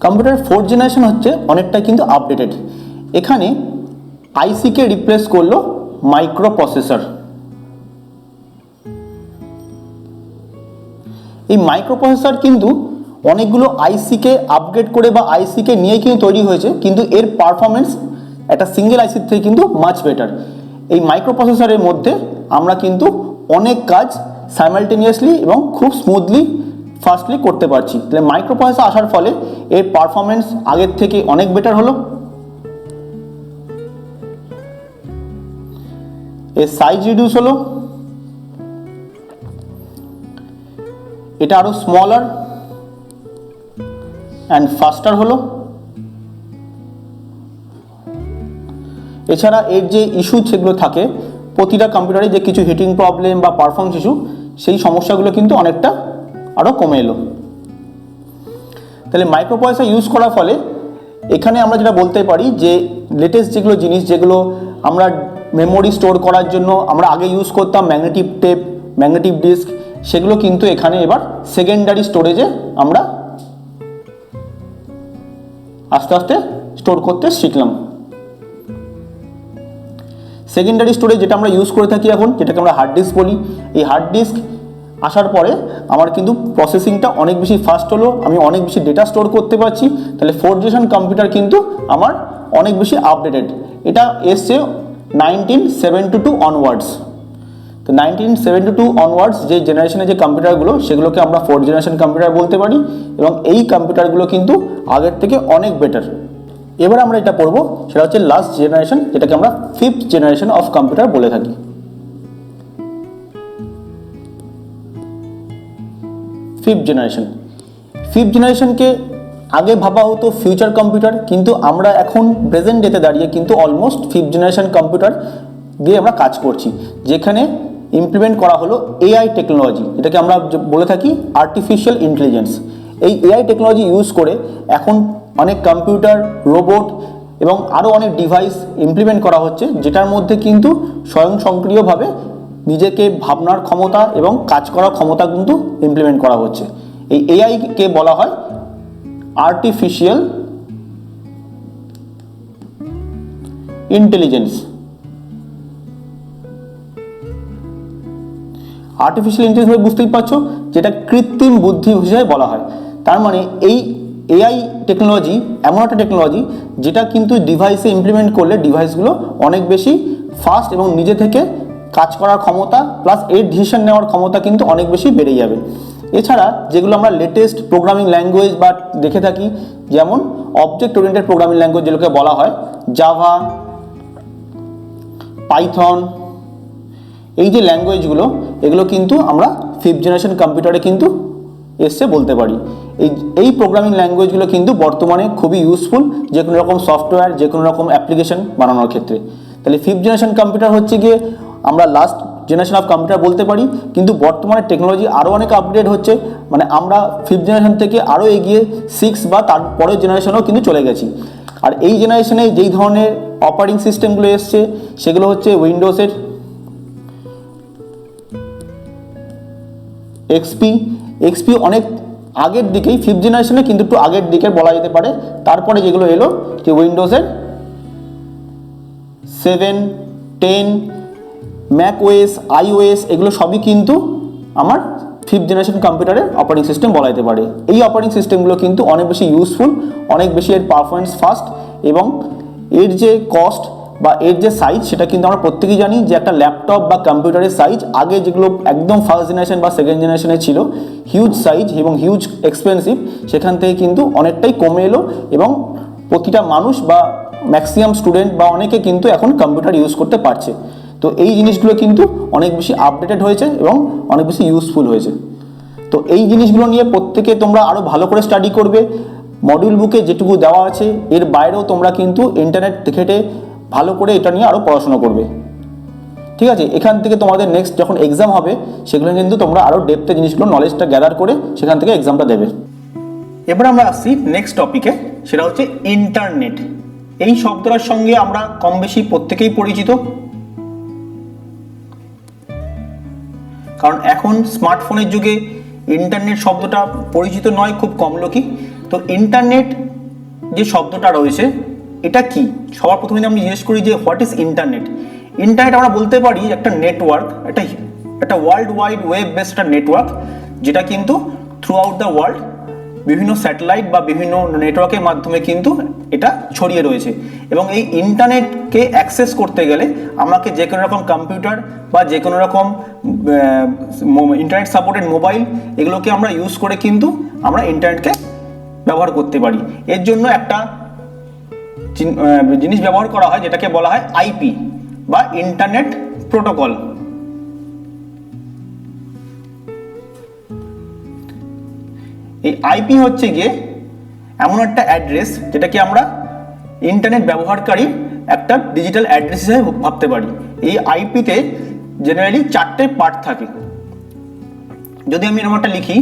Speaker 2: কম্পিউটারের ফোর্থ জেনারেশন হচ্ছে অনেকটা কিন্তু আপডেটেড। এখানে আইসিকে রিপ্লেস করলো মাইক্রো প্রসেসর। এই মাইক্রো প্রসেসর কিন্তু অনেকগুলো আইসিকে আপগ্রেড করে বা আইসিকে নিয়ে কিন্তু তৈরি হয়েছে, কিন্তু এর পারফরমেন্স একটা সিঙ্গেল আইসির থেকে কিন্তু মাচ বেটার। এই মাইক্রো প্রসেসরের মধ্যে আমরা কিন্তু অনেক কাজ সাইমালটেনিয়াসলি এবং খুব স্মুথলি ফাস্টলি করতে পারছি। তাহলে মাইক্রো প্রসেসর আসার ফলে এর পারফরমেন্স আগের থেকে অনেক বেটার হলো, এর সাইজ রিডিউস হলো, এটা আরো স্মলার অ্যান্ড ফাস্টার হলো। এছাড়া এর যে ইস্যু সেগুলো থাকে প্রতিটা কম্পিউটারে, যে কিছু হিটিং প্রবলেম বা পারফরমেন্স ইস্যু, সেই সমস্যাগুলো কিন্তু অনেকটা আরো কমে এলো। তাহলে মাইক্রো প্রসেসর ইউজ করার ফলে এখানে আমরা যেটা বলতে পারি যে লেটেস্ট যেগুলো জিনিস, যেগুলো আমরা মেমোরি স্টোর করার জন্য আমরা আগে ইউজ করতাম ম্যাগনেটিক টেপ, ম্যাগনেটিক ডিস্ক, সেগুলো কিন্তু এখানে এবার সেকেন্ডারি স্টোরেজে আমরা আস্তে আস্তে স্টোর করতে শিখলাম। সেকেন্ডারি স্টোরেজ যেটা আমরা ইউজ করে থাকি এখন, যেটাকে আমরা হার্ড ডিস্ক বলি, এই হার্ড ডিস্ক আসার পরে আমার কিন্তু প্রসেসিংটা অনেক বেশি ফাস্ট হলো, আমি অনেক বেশি ডেটা স্টোর করতে পারছি। তাহলে ফোর্থ জেনারেশন কম্পিউটার কিন্তু আমার অনেক বেশি আপডেটেড। এটা এসছে 1972 অনওয়ার্ডস। তো 1972 অনওয়ার্ডস যে জেনারেশনের যে কম্পিউটারগুলো, সেগুলোকে আমরা ফোর্থ জেনারেশন কম্পিউটার বলতে পারি এবং এই কম্পিউটারগুলো কিন্তু আগের থেকে অনেক বেটার। এবার আমরা এটা পড়বো, সেটা হচ্ছে লাস্ট জেনারেশন, যেটাকে আমরা ফিফথ জেনারেশন অফ কম্পিউটার বলে থাকি। ফিফথ জেনারেশনকে আগে ভাবা হতো ফিউচার কম্পিউটার, কিন্তু আমরা এখন প্রেজেন্ট ডেতে দাঁড়িয়ে কিন্তু অলমোস্ট 5th জেনারেশন কম্পিউটার দিয়ে আমরা কাজ করছি, যেখানে ইমপ্লিমেন্ট করা হলো এআই টেকনোলজি, যেটাকে আমরা বলে থাকি আর্টিফিশিয়াল ইন্টেলিজেন্স। এই এআই টেকনোলজি ইউজ করে এখন অনেক কম্পিউটার, রোবট এবং আরও অনেক ডিভাইস ইমপ্লিমেন্ট করা হচ্ছে, যেটার মধ্যে কিন্তু স্বয়ংক্রিয়ভাবে নিজেকে ভাবনার ক্ষমতা এবং কাজ করার ক্ষমতা কিন্তু ইমপ্লিমেন্ট করা হচ্ছে। এই এআইকে বলা হয় আর্টিফিশিয়াল ইন্টেলিজেন্স। আর্টিফিশিয়াল ইন্টেলিজেন্স বুঝতেই পারছো, যেটা কৃত্রিম বুদ্ধি হিসেবে বলা হয়। তার মানে এই এআই টেকনোলজি এমন একটা টেকনোলজি যেটা কিন্তু ডিভাইসে ইমপ্লিমেন্ট করলে ডিভাইসগুলো অনেক বেশি ফাস্ট এবং নিজে থেকে কাজ করার ক্ষমতা প্লাস এর ডিসিশন নেওয়ার ক্ষমতা কিন্তু অনেক বেশি বেড়ে যাবে। এছাড়া যেগুলো আমরা লেটেস্ট প্রোগ্রামিং ল্যাঙ্গুয়েজ বা দেখে থাকি, যেমন অবজেক্ট ওরিয়েন্টেড প্রোগ্রামিং ল্যাঙ্গুয়েজ যেগুলোকে বলা হয় জাভা, পাইথন, এই যে ল্যাঙ্গুয়েজগুলো, এগুলো কিন্তু আমরা 5th জেনারেশন কম্পিউটারে কিন্তু এসছে বলতে পারি। এই প্রোগ্রামিং ল্যাঙ্গুয়েজগুলো কিন্তু বর্তমানে খুবই ইউজফুল যে কোনো রকম সফটওয়্যার, যে কোনো রকম অ্যাপ্লিকেশন বানানোর ক্ষেত্রে। তাহলে 5th জেনারেশন কম্পিউটার হচ্ছে গিয়ে আমরা লাস্ট জেনারেশন অফ কম্পিউটার বলতে পারি, কিন্তু বর্তমানে টেকনোলজি আরও অনেক আপগ্রেড হচ্ছে, মানে আমরা 5th জেনারেশন থেকে আরও এগিয়ে 6 বা তার পরের জেনারেশনেও কিন্তু চলে গেছি। আর এই জেনারেশনে যেই ধরনের অপারেটিং সিস্টেমগুলো এসছে সেগুলো হচ্ছে উইন্ডোজের এক্সপি অনেক আগের দিকেই, 5th জেনারেশনে কিন্তু একটু আগের দিকে বলা যেতে পারে। তারপরে যেগুলো এলো যে উইন্ডোজের 7, 10, ম্যাক ওএস, আইওএস, এগুলো সবই কিন্তু আমার 5th জেনারেশন কম্পিউটারের অপারেটিং সিস্টেম বলা যেতে পারে। এই অপারেটিং সিস্টেমগুলো কিন্তু অনেক বেশি ইউজফুল, অনেক বেশি এর পারফরমেন্স ফাস্ট, এবং এর যে কস্ট বা এর যে সাইজ সেটা কিন্তু আমরা প্রত্যেকেই জানি যে একটা ল্যাপটপ বা কম্পিউটারের সাইজ আগে যেগুলো একদম ফার্স্ট জেনারেশন বা সেকেন্ড জেনারেশনে ছিল হিউজ সাইজ এবং হিউজ এক্সপেন্সিভ, সেখান থেকে কিন্তু অনেকটাই কমে এলো এবং প্রতিটা মানুষ বা ম্যাক্সিমাম স্টুডেন্ট বা অনেকে কিন্তু এখন কম্পিউটার ইউজ করতে পারছে। তো এই জিনিসগুলো কিন্তু অনেক বেশি আপডেটেড হয়েছে এবং অনেক বেশি ইউজফুল হয়েছে। তো এই জিনিসগুলো নিয়ে প্রত্যেকে তোমরা আরও ভালো করে স্টাডি করবে। মডিউল বুকে যেটুকু দেওয়া আছে এর বাইরেও তোমরা কিন্তু ইন্টারনেট ঘেঁটে ভালো করে এটা নিয়ে আরও পড়াশোনা করবে, ঠিক আছে? এখান থেকে তোমাদের নেক্সট যখন এক্সাম হবে সেগুলো কিন্তু তোমরা আরও ডেপথে জিনিসগুলো নলেজটা গ্যাদার করে সেখান থেকে এক্সামটা দেবে। এবার আমরা আসছি নেক্সট টপিকে, সেটা হচ্ছে ইন্টারনেট। এই শব্দটার সঙ্গে আমরা কম বেশি প্রত্যেকেই পরিচিত, কারণ এখন স্মার্টফোনের যুগে ইন্টারনেট শব্দটা পরিচিত নয় খুব কম লোকই। তো ইন্টারনেট যে শব্দটা রয়েছে এটা কি, সবার প্রথমে আমি জিজ্ঞেস করি যে হোয়াট ইজ ইন্টারনেট। ইন্টারনেট আমরা বলতে পারি একটা নেটওয়ার্ক, একটা ওয়ার্ল্ড ওয়াইড ওয়েব বেসড একটা নেটওয়ার্ক, যেটা কিন্তু থ্রু আউট দ্য ওয়ার্ল্ড বিভিন্ন স্যাটেলাইট বা বিভিন্ন নেটওয়ার্কের মাধ্যমে কিন্তু এটা ছড়িয়ে রয়েছে। এবং এই ইন্টারনেটকে অ্যাক্সেস করতে গেলে আমাকে যে কোনো রকম কম্পিউটার বা যে কোনো রকম ইন্টারনেট সাপোর্টেড মোবাইল এগুলোকে আমরা ইউজ করে কিন্তু আমরা ইন্টারনেটকে ব্যবহার করতে পারি। এর জন্য একটা জিনিস ব্যবহার করা হয় যেটাকে বলা হয় আইপি বা ইন্টারনেট প্রোটোকল। এই আইপি হচ্ছে গিয়ে এমন একটা অ্যাড্রেস যেটাকে আমরা ইন্টারনেট ব্যবহারকারী একটা ডিজিটাল অ্যাড্রেস হিসেবে ভাবতে পারি। এই আইপিতে জেনারেলি 4টে পার্ট থাকে। যদি আমি এরকম একটা লিখি,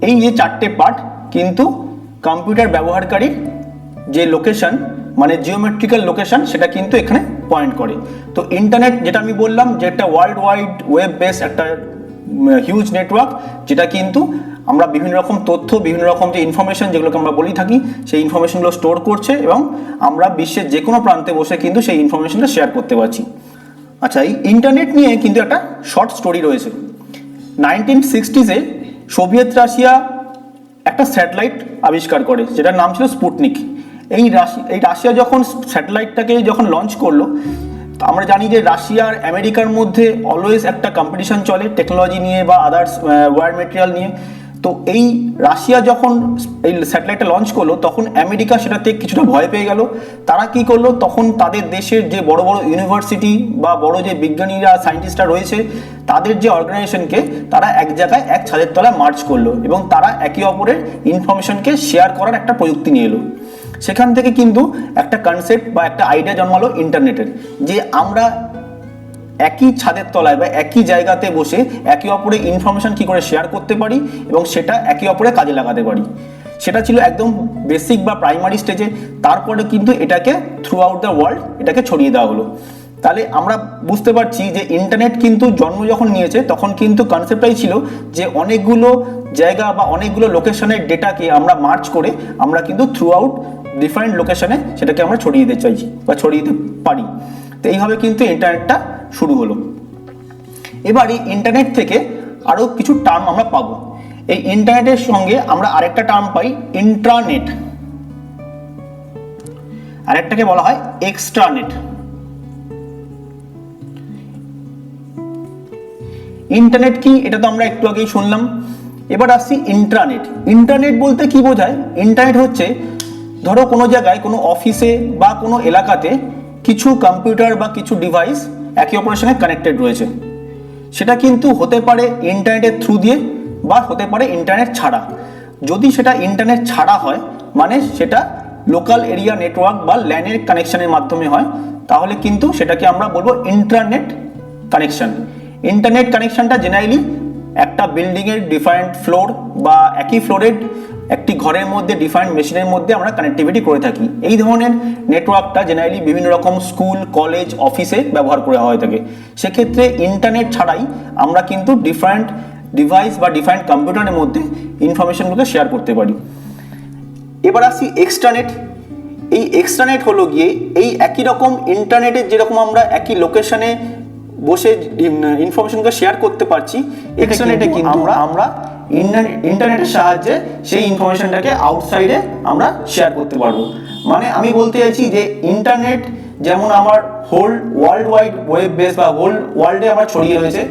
Speaker 2: এই যে 4টে পার্ট কিন্তু কম্পিউটার ব্যবহারকারীর যে লোকেশন মানে জিওমেট্রিক্যাল লোকেশন সেটা কিন্তু এখানে পয়েন্ট করে। তো ইন্টারনেট যেটা আমি বললাম যে একটা ওয়ার্ল্ড ওয়াইড ওয়েব বেস একটা হিউজ নেটওয়ার্ক, যেটা কিন্তু আমরা বিভিন্ন রকম তথ্য, বিভিন্ন রকম যে ইনফরমেশন যেগুলোকে আমরা বলি থাকি সেই ইনফরমেশনগুলো স্টোর করছে এবং আমরা বিশ্বের যে কোনো প্রান্তে বসে কিন্তু সেই ইনফরমেশনটা শেয়ার করতে পারছি। আচ্ছা, এই ইন্টারনেট নিয়ে কিন্তু একটা শর্ট স্টোরি রয়েছে। 1960s সোভিয়েত রাশিয়া একটা স্যাটেলাইট আবিষ্কার করে যেটার নাম ছিল স্পুটনিক। এই রাশিয়া যখন স্যাটেলাইটটাকে যখন লঞ্চ করলো, আমরা জানি যে রাশিয়া আর আমেরিকার মধ্যে অলওয়েজ একটা কম্পিটিশন চলে টেকনোলজি নিয়ে বা আদার্স ওয়্যার মেটেরিয়াল নিয়ে। তো এই রাশিয়া যখন এই স্যাটেলাইটটা লঞ্চ করলো তখন আমেরিকা সেটাতে কিছুটা ভয় পেয়ে গেল। তারা কি করলো, তখন তাদের দেশের যে বড় বড় ইউনিভার্সিটি বা বড় যে বিজ্ঞানীরা সায়েন্টিস্টরা রয়েছে তাদের যে অর্গানাইজেশনকে তারা এক জায়গায় এক ছাদের তলায় মার্চ করলো এবং তারা একে অপরের ইনফরমেশনকে শেয়ার করার একটা প্রযুক্তি নিয়ে এলো। সেখান থেকে কিন্তু একটা কনসেপ্ট বা একটা আইডিয়া জন্মালো ইন্টারনেটের, যে আমরা একই ছাদের তলায় বা একই জায়গাতে বসে একে অপরের ইনফরমেশন কি করে শেয়ার করতে পারি এবং সেটা একে অপরের কাজে লাগাতে পারি। সেটা ছিল একদম বেসিক বা প্রাইমারি স্টেজে। তারপরে কিন্তু এটাকে থ্রু আউট দ্য ওয়ার্ল্ড এটাকে ছড়িয়ে দেওয়া হলো। তাহলে আমরা বুঝতে পারছি যে ইন্টারনেট কিন্তু জন্ম যখন নিয়েছে তখন কিন্তু কনসেপ্টটাই ছিল যে অনেকগুলো জায়গা বা অনেকগুলো লোকেশনের ডেটাকে আমরা মার্চ করে আমরা কিন্তু থ্রু আউট ডিফারেন্ট লোকেশনে সেটাকে আমরা ছড়িয়ে দিতে চাইছি বা ছড়িয়ে দিতে পারি। তো এইভাবে কিন্তু ইন্টারনেটটা শুরু হলো। এবার এই ইন্টারনেট থেকে আরও কিছু টার্ম আমরা পাবো। এই ইন্টারনেটের সঙ্গে আমরা আরেকটা টার্ম পাই ইন্ট্রানেট, আরেকটাকে বলা হয় এক্সট্রানেট। ইন্টারনেট কি এটা তো আমরা একটু আগেই শুনলাম। এবার আসছি ইন্ট্রানেট। ইন্টারনেট বলতে কি বোঝায়? ইন্টারনেট হচ্ছে ধরো কোনো জায়গায় কোনো অফিসে বা কোনো এলাকাতে কিছু কম্পিউটার বা কিছু ডিভাইস একে অপরের সঙ্গে কানেক্টেড রয়েছে। সেটা কিন্তু হতে পারে ইন্টারনেটের থ্রু দিয়ে বা হতে পারে ইন্টারনেট ছাড়া। যদি সেটা ইন্টারনেট ছাড়া হয় মানে সেটা লোকাল এরিয়া নেটওয়ার্ক বা ল্যানের কানেকশনের মাধ্যমে হয়, তাহলে কিন্তু সেটাকে আমরা বলবো ইন্ট্রানেট কানেকশন। ইন্টারনেট কানেকশনটা জেনারেলি একটা বিল্ডিংয়ের ডিফারেন্ট ফ্লোর বা একই ফ্লোরের একটি ঘরের মধ্যে ডিফারেন্ট মেশিনের মধ্যে আমরা কানেক্টিভিটি করে থাকি। এই ধরনের নেটওয়ার্কটা জেনারেলি বিভিন্ন রকম স্কুল, কলেজ, অফিসে ব্যবহার করা হয়ে থাকে। সেক্ষেত্রে ইন্টারনেট ছাড়াই আমরা কিন্তু ডিফারেন্ট ডিভাইস বা ডিফারেন্ট কম্পিউটারের মধ্যে ইনফরমেশনগুলোকে শেয়ার করতে পারি। এবার আসি এক্সট্রানেট। এই এক্সট্রানেট হলো গিয়ে এই একই রকম ইন্টারনেটের যেরকম আমরা একই লোকেশনে বসে ইনফরমেশনকে শেয়ার করতে পারছি, এক্সট্রানেটে কিন্তু আমরা ইন্টারনেটের সাহায্যে সেই ইনফরমেশনটাকে আউটসাইডে আমরা শেয়ার করতে পারবো। মানে আমি বলতে চাইছি যে ইন্টারনেট যেমন আমার whole World Wide Web base বা হোল ওয়ার্ল্ডে আমার ছড়িয়ে রয়েছে,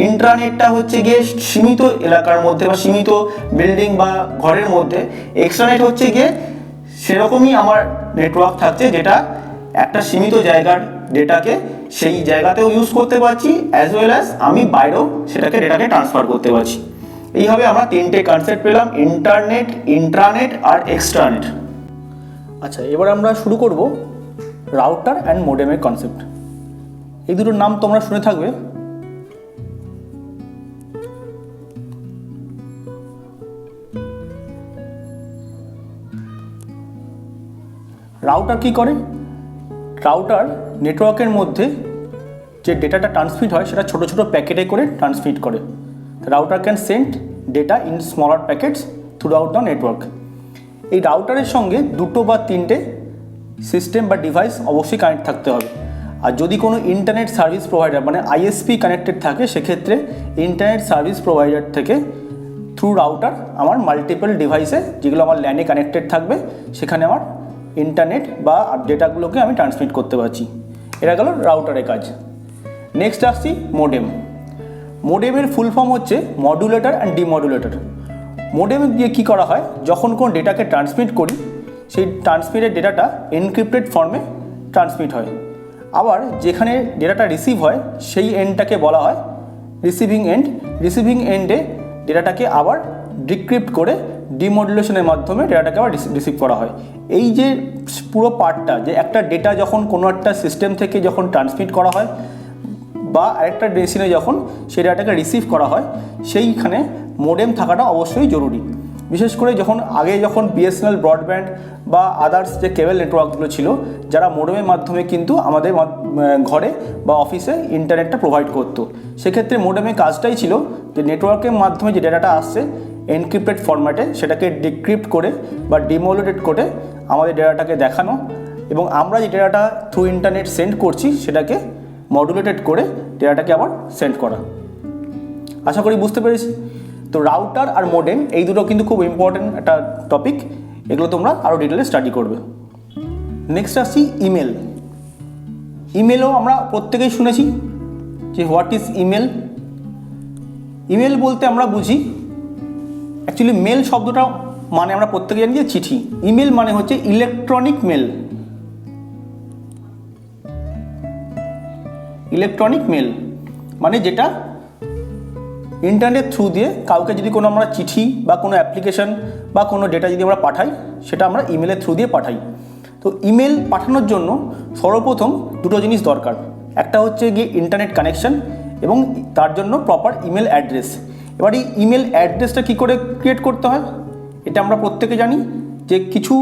Speaker 2: ইন্টারনেটটা হচ্ছে গিয়ে সীমিত এলাকার মধ্যে বা সীমিত বিল্ডিং বা ঘরের মধ্যে। এক্সট্রানেট হচ্ছে গিয়ে সেরকমই আমার নেটওয়ার্ক থাকছে যেটা একটা সীমিত জায়গার ডেটাকে সেই জায়গাতেও ইউজ করতে পারছি, অ্যাজ ওয়েল অ্যাজ আমি বাইরেও সেটাকে ডেটাকে ট্রান্সফার করতে পারছি। এইভাবে আমরা তিনটে কনসেপ্ট পেলাম, ইন্টারনেট, ইন্ট্রানেট আর এক্সট্রানেট।
Speaker 1: আচ্ছা, এবার আমরা শুরু করব রাউটার অ্যান্ড মোডেমের কনসেপ্ট। এই দুটোর নাম তোমরা শুনে থাকবে। রাউটার কি করে? রাউটার নেটওয়ার্কের মধ্যে যে ডেটাটা ট্রান্সমিট হয় সেটা ছোট ছোট প্যাকেটে করে ট্রান্সমিট করে। Router can send data in smaller packets through out the network. এই রাউটারের সঙ্গে দুটো বা তিনটে সিস্টেম বা ডিভাইস অবশ্যই কানেক্ট থাকতে হবে। আর যদি কোনো ইন্টারনেট সার্ভিস প্রোভাইডার মানে আইএসপি কানেক্টেড থাকে, সেক্ষেত্রে ইন্টারনেট সার্ভিস প্রোভাইডার থেকে থ্রু রাউটার আমার মাল্টিপল ডিভাইসে যেগুলো আমার ল্যানে কানেক্টেড থাকবে সেখানে আমার ইন্টারনেট বা ডেটাগুলোকে আমি ট্রান্সমিট করতে পারছি। এটা গেল রাউটারের কাজ। নেক্সট আসছি মোডেম। মোডেমের ফুল ফর্ম হচ্ছে মডুলেটর অ্যান্ড ডিমডুলেটর। মোডেম দিয়ে কী করা হয়, যখন কোনো ডেটাকে ট্রান্সমিট করি সেই ট্রান্সমিটেড ডেটাটা এনক্রিপ্টেড ফর্মে ট্রান্সমিট হয়। আবার যেখানে ডেটাটা রিসিভ হয় সেই এন্ডটাকে বলা হয় রিসিভিং এন্ড। রিসিভিং এন্ডে ডেটাটাকে আবার ডিক্রিপ্ট করে ডিমডুলেশনের মাধ্যমে ডেটাটাকে আবার রিসিভ করা হয়। এই যে পুরো পার্টটা, যে একটা ডেটা যখন কোনো একটা সিস্টেম থেকে যখন ট্রান্সমিট করা হয় বা আরেকটা মেশিনে যখন সেই ডেটাটাকে রিসিভ করা হয়, সেইখানে মোডেম থাকাটা অবশ্যই জরুরি। বিশেষ করে যখন বিএসএনএল ব্রডব্যান্ড বা আদার্স যে কেবল নেটওয়ার্কগুলো ছিল, যারা মোডেমের মাধ্যমে কিন্তু আমাদের ঘরে বা অফিসে ইন্টারনেটটা প্রোভাইড করতো, সেক্ষেত্রে মোডেমের কাজটাই ছিল যে নেটওয়ার্কের মাধ্যমে যে ডেটাটা আসছে এনক্রিপ্টেড ফরম্যাটে সেটাকে ডিক্রিপ্ট করে বা ডিমোডুলেট করে আমাদের ডেটাটাকে দেখানো, এবং আমরা যে ডেটাটা থ্রু ইন্টারনেট সেন্ড করছি সেটাকে মডুলেটেড করে ডেটাটাকে আবার সেন্ড করা। আশা করি বুঝতে পেরেছি। তো রাউটার আর মোডেম এই দুটো কিন্তু খুব ইম্পর্টেন্ট একটা টপিক, এগুলো তোমরা আরও ডিটেলে স্টাডি করবে। নেক্সট আসছি ইমেল। ইমেলও আমরা প্রত্যেকেই শুনেছি যে হোয়াট ইজ ইমেল। ইমেল বলতে আমরা বুঝি
Speaker 2: অ্যাকচুয়ালি মেল শব্দটা মানে আমরা প্রত্যেকে জানি যে চিঠি। ইমেল মানে হচ্ছে ইলেকট্রনিক মেল। ইলেকট্রনিক মেল মানে যেটা ইন্টারনেট থ্রু দিয়ে কাউকে যদি কোনো আমরা চিঠি বা কোনো অ্যাপ্লিকেশন বা কোনো ডেটা যদি আমরা পাঠাই, সেটা আমরা ইমেলের থ্রু দিয়ে পাঠাই। তো ইমেল পাঠানোর জন্য সর্বপ্রথম দুটো জিনিস দরকার। একটা হচ্ছে গিয়ে ইন্টারনেট কানেকশন এবং তার জন্য প্রপার ইমেল অ্যাড্রেস। এবার এই ইমেল অ্যাড্রেসটা কী করে ক্রিয়েট করতে হয়, এটা আমরা প্রত্যেকে জানি যে কিছু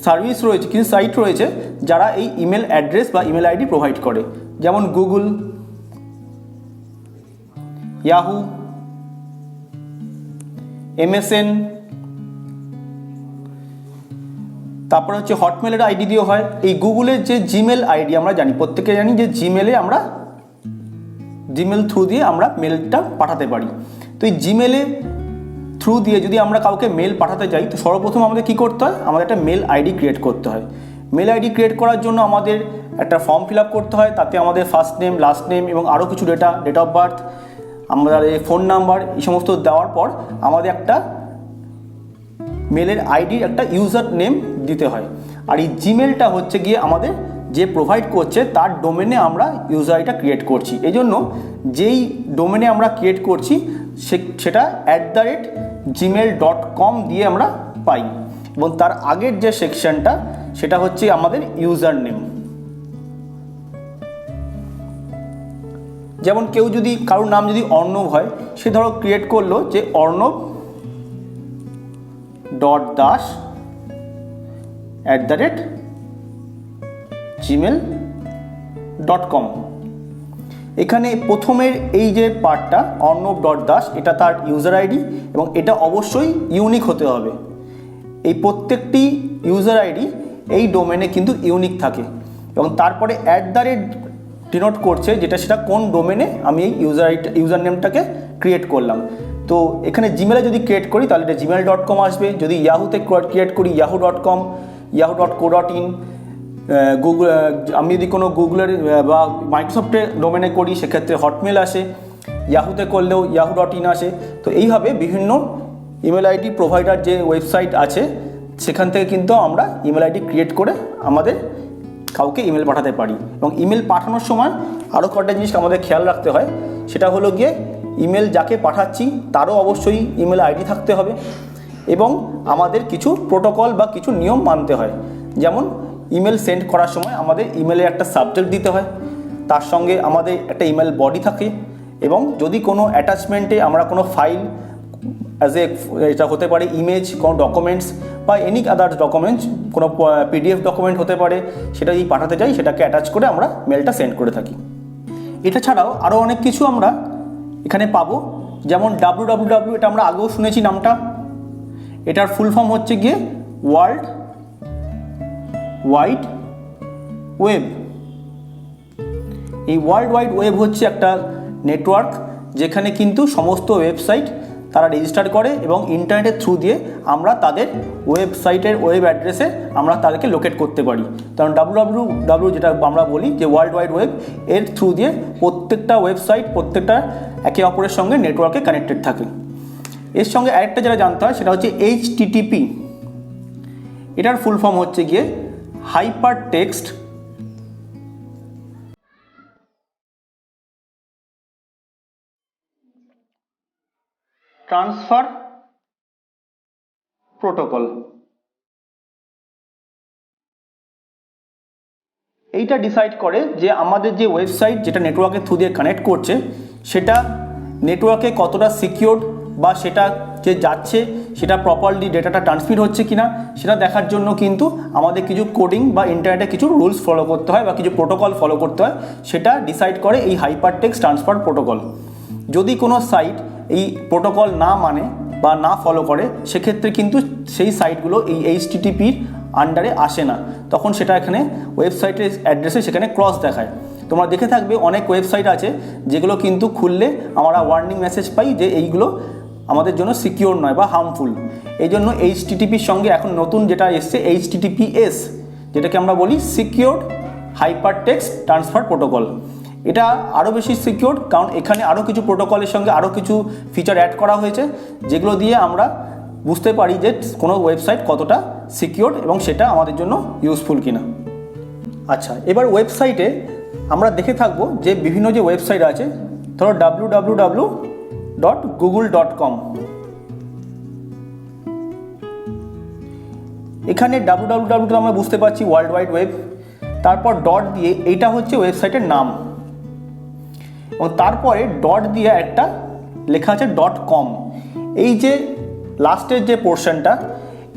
Speaker 2: সার্ভিস রয়েছে, কিছু সাইট রয়েছে যারা এই ইমেল অ্যাড্রেস বা ইমেল আইডি প্রোভাইড করে, যেমন গুগল, ইয়াহু, MSN, তারপরে হচ্ছে হটমেলের আইডি দিয়েও হয়। এই গুগলের যে জিমেল আইডি আমরা জানি, প্রত্যেকে জানি যে জিমেলে আমরা জিমেল থ্রু দিয়ে আমরা মেলটা পাঠাতে পারি। তো এই জিমেলে থ্রু দিয়ে যদি আমরা কাউকে মেল পাঠাতে চাই, তো সর্বপ্রথম আমাদের কী করতে হয়, আমাদের একটা মেল আইডি ক্রিয়েট করতে হয়। মেল আইডি ক্রিয়েট করার জন্য আমাদের একটা ফর্ম ফিল আপ করতে হয়, তাতে আমাদের ফার্স্ট নেম, লাস্ট নেম এবং আরও কিছু ডেট অফ বার্থ, আমাদের ফোন নাম্বার, এই সমস্ত দেওয়ার পর আমাদের একটা মেলের আইডির একটা ইউজার নেম দিতে হয়। আর এই জিমেলটা হচ্ছে গিয়ে আমাদের যে প্রোভাইড করছে তার ডোমেনে আমরা ইউজার আইডিটা ক্রিয়েট করছি। এই জন্য যেই ডোমেনে আমরা ক্রিয়েট করছি সেটা @gmail.com দিয়ে আমরা পাই, এবং তার আগের যে সেকশনটা সেটা হচ্ছে আমাদের ইউজার নেম। যেমন কেউ যদি কারোর নাম যদি অর্ণব হয়, সে ধরো ক্রিয়েট করলো যে ornab.das@gmail.com। এখানে প্রথমের এই যে পার্টটা ornab.das, এটা তার ইউজার আইডি এবং এটা অবশ্যই ইউনিক হতে হবে। এই প্রত্যেকটি ইউজার আইডি এই ডোমেনে কিন্তু ইউনিক থাকে, এবং তারপরে ডিনোট করছে যেটা সেটা কোন ডোমেনে আমি এই ইউজার নেমটাকে ক্রিয়েট করলাম। তো এখানে জিমেলে যদি ক্রিয়েট করি তাহলে এটা gmail.com আসবে, যদি ইয়াহুতে ক্রিয়েট করি yahoo.com, yahoo.co.in, গুগল, আমি যদি কোনো গুগলের বা মাইক্রোসফটের ডোমেনে করি সেক্ষেত্রে হটমেল আসে, ইয়াহুতে করলেও yahoo.in আসে। তো এইভাবে বিভিন্ন ইমেল আইডি প্রোভাইডার যে ওয়েবসাইট আছে সেখান থেকে কিন্তু আমরা ইমেল আইডি ক্রিয়েট করে আমাদের কাউকে ইমেল পাঠাতে পারি। এবং ইমেল পাঠানোর সময় আরও কয়েকটা জিনিস আমাদের খেয়াল রাখতে হয়, সেটা হলো গিয়ে ইমেল যাকে পাঠাচ্ছি তারও অবশ্যই ইমেল আইডি থাকতে হবে, এবং আমাদের কিছু প্রোটোকল বা কিছু নিয়ম মানতে হয়। যেমন ইমেল সেন্ড করার সময় আমাদের ইমেলে একটা সাবজেক্ট দিতে হয়, তার সঙ্গে আমাদের একটা ইমেল বডি থাকে, এবং যদি কোনো অ্যাটাচমেন্টে আমরা কোনো ফাইল এটা হতে পারে ইমেজ, কোনো ডকুমেন্টস বা এনি আদার ডকুমেন্টস, কোনো PDF ডকুমেন্ট হতে পারে, সেটা যদি পাঠাতে চাই সেটাকে অ্যাটাচ করে আমরা মেলটা সেন্ড করে থাকি। এটা ছাড়াও আরও অনেক কিছু আমরা এখানে পাবো, যেমন www, এটা আমরা আগেও শুনেছি নামটা। এটার ফুল ফর্ম হচ্ছে গিয়ে ওয়ার্ল্ড ওয়াইড ওয়েব। এই ওয়ার্ল্ড ওয়াইড ওয়েব হচ্ছে একটা নেটওয়ার্ক যেখানে কিন্তু সমস্ত ওয়েবসাইট তারা রেজিস্টার করে, এবং ইন্টারনেটের থ্রু দিয়ে আমরা তাদের ওয়েবসাইটের ওয়েব অ্যাড্রেসে আমরা তাদেরকে লোকেট করতে পারি। কারণ www যেটা আমরা বলি যে ওয়ার্ল্ড ওয়াইড ওয়েব, এর থ্রু দিয়ে প্রত্যেকটা ওয়েবসাইট প্রত্যেকটা একে অপরের সঙ্গে নেটওয়ার্কে কানেক্টেড থাকে। এর সঙ্গে আরেকটা যেটা জানতে হয় সেটা হচ্ছে HTTP। এটার ফুল ফর্ম হচ্ছে গিয়ে হাইপার টেক্সট ট্রান্সফার প্রোটোকল। এইটা ডিসাইড করে যে আমাদের যে ওয়েবসাইট যেটা নেটওয়ার্কের থ্রু দিয়ে কানেক্ট করছে সেটা নেটওয়ার্কে কতটা সিকিউরড, বা সেটা যে যাচ্ছে সেটা প্রপারলি ডেটাটা ট্রান্সমিট হচ্ছে কিনা সেটা দেখার জন্য কিন্তু আমাদের কিছু কোডিং বা ইন্টারনেটে কিছু রুলস ফলো করতে হয় বা কিছু প্রোটোকল ফলো করতে হয়। সেটা ডিসাইড করে এই হাইপার টেক্সট ট্রান্সফার প্রোটোকল। যদি কোনো সাইট এই প্রোটোকল না মানে বা না ফলো করে, সেক্ষেত্রে কিন্তু সেই সাইটগুলো এই HTTPর আন্ডারে আসে না, তখন সেটা এখানে ওয়েবসাইটের অ্যাড্রেসে সেখানে ক্রস দেখায়। তোমরা দেখে থাকবে অনেক ওয়েবসাইট আছে যেগুলো কিন্তু খুললে আমরা ওয়ার্নিং মেসেজ পাই যে এইগুলো আমাদের জন্য সিকিউর নয় বা হার্মফুল। এই জন্য HTTPর সঙ্গে এখন নতুন যেটা এসছে HTTPS, যেটাকে আমরা বলি secured hyper text transfer protocol.
Speaker 1: এটা আরও বেশি সিকিউর, কারণ এখানে আরও কিছু প্রোটোকলের সঙ্গে আরও কিছু ফিচার অ্যাড করা হয়েছে, যেগুলো দিয়ে আমরা বুঝতে পারি যে কোনো ওয়েবসাইট কতটা সিকিউর এবং সেটা আমাদের জন্য ইউজফুল কিনা। আচ্ছা, এবার ওয়েবসাইটে আমরা দেখে থাকবো যে বিভিন্ন যে ওয়েবসাইট আছে, ধরো www.google.com, এখানে www আমরা বুঝতে পারছি ওয়ার্ল্ড ওয়াইড ওয়েব, তারপর ডট দিয়ে এইটা হচ্ছে ওয়েবসাইটের নাম, এবং তারপরে ডট দিয়ে একটা লেখা আছে .com। এই যে লাস্টের যে পোর্শনটা,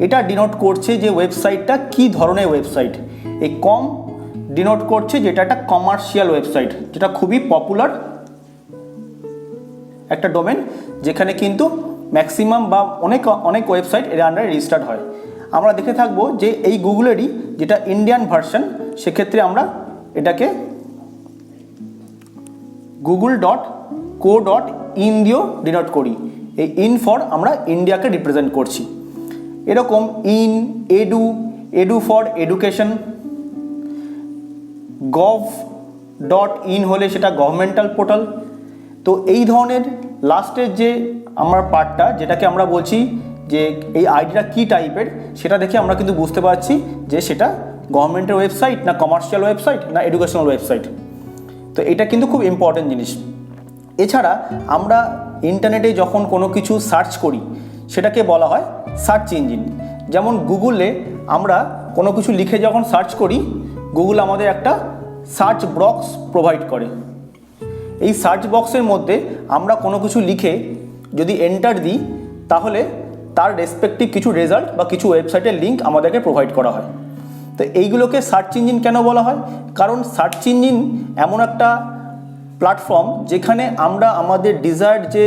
Speaker 1: এটা ডিনোট করছে যে ওয়েবসাইটটা কি ধরনের ওয়েবসাইট। এই কম ডিনোট করছে যেটা একটা কমার্শিয়াল ওয়েবসাইট, যেটা খুবই পপুলার একটা ডোমেন, যেখানে কিন্তু ম্যাক্সিমাম বা অনেক ওয়েবসাইট এর আন্ডারে রেজিস্টার্ড হয়। আমরা দেখে থাকবো যে এই গুগলেরই যেটা ইন্ডিয়ান ভার্সন, সেক্ষেত্রে আমরা এটাকে google.co.in দিয়েও ডিনোট করি। এই ইন ফর আমরা ইন্ডিয়াকে রিপ্রেজেন্ট করছি। এরকম এডু ফর এডুকেশন, gov.in হলে সেটা গভর্নমেন্টাল পোর্টাল। তো এই ধরনের লাস্টের যে আমার পার্টটা, যেটাকে আমরা বলছি যে এই আইডিটা কী টাইপের, সেটা দেখে আমরা কিন্তু বুঝতে পারছি যে সেটা গভর্নমেন্টের ওয়েবসাইট না কমার্শিয়াল ওয়েবসাইট না এডুকেশনাল ওয়েবসাইট। তো এটা কিন্তু খুব ইম্পর্টেন্ট জিনিস। এছাড়া আমরা ইন্টারনেটে যখন কোনো কিছু সার্চ করি, সেটাকে বলা হয় সার্চ ইঞ্জিন। যেমন গুগলে আমরা কোনো কিছু লিখে যখন সার্চ করি, গুগল আমাদের একটা সার্চ বক্স প্রোভাইড করে। এই সার্চ বক্সের মধ্যে আমরা কোনো কিছু লিখে যদি এন্টার দিই, তাহলে তার রেসপেক্টিভ কিছু রেজাল্ট বা কিছু ওয়েবসাইটের লিঙ্ক আমাদেরকে প্রোভাইড করা হয়। তো এইগুলোকে সার্চ ইঞ্জিন কেন বলা হয়? কারণ সার্চ ইঞ্জিন এমন একটা প্ল্যাটফর্ম যেখানে আমরা আমাদের ডিজায়ার্ড যে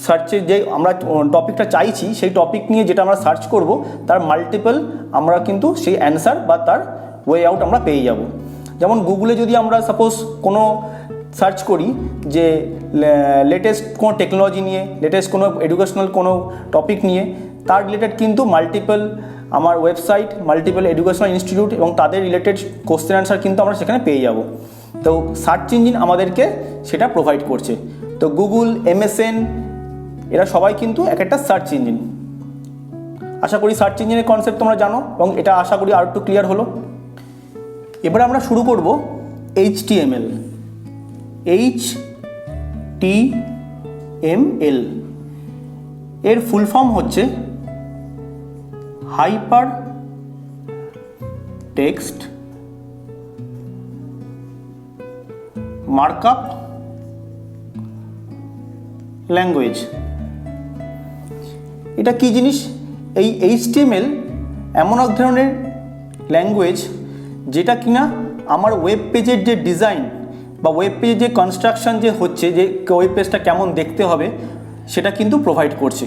Speaker 1: সার্চের যে আমরা টপিকটা চাইছি, সেই টপিক নিয়ে যেটা আমরা সার্চ করব, তার মাল্টিপল আমরা কিন্তু সেই অ্যান্সার বা তার ওয়ে আউট আমরা পেয়ে যাব। যেমন গুগলে যদি আমরা সাপোজ কোনো সার্চ করি যে লেটেস্ট কোনো টেকনোলজি নিয়ে, লেটেস্ট কোনো এডুকেশনাল কোনো টপিক নিয়ে, তার রিলেটেড কিন্তু মাল্টিপল আমার ওয়েবসাইট, মাল্টিপল এডুকেশনাল ইনস্টিটিউট এবং তাদের রিলেটেড কোশ্চেন অ্যান্সার কিন্তু আমরা সেখানে পেয়ে যাব। তো সার্চ ইঞ্জিন আমাদেরকে সেটা প্রোভাইড করছে। তো গুগল, MSN এরা সবাই কিন্তু এক একটা সার্চ ইঞ্জিন। আশা করি সার্চ ইঞ্জিনের কনসেপ্ট তোমরা জানো এবং এটা আশা করি আর একটু ক্লিয়ার হলো। এবার আমরা শুরু করব HTML। HTML এর ফুল ফর্ম হচ্ছে হাইপার টেক্সট মার্কআপ ল্যাঙ্গুয়েজ। এটা কি জিনিস? এই HTML এমন এক ধরনের ল্যাঙ্গুয়েজ যেটা কিনা আমার ওয়েব পেজের যে ডিজাইন বা ওয়েব পেজের যে কনস্ট্রাকশন যে হচ্ছে, যে ওয়েব পেজটা কেমন দেখতে হবে, সেটা কিন্তু প্রোভাইড করছে।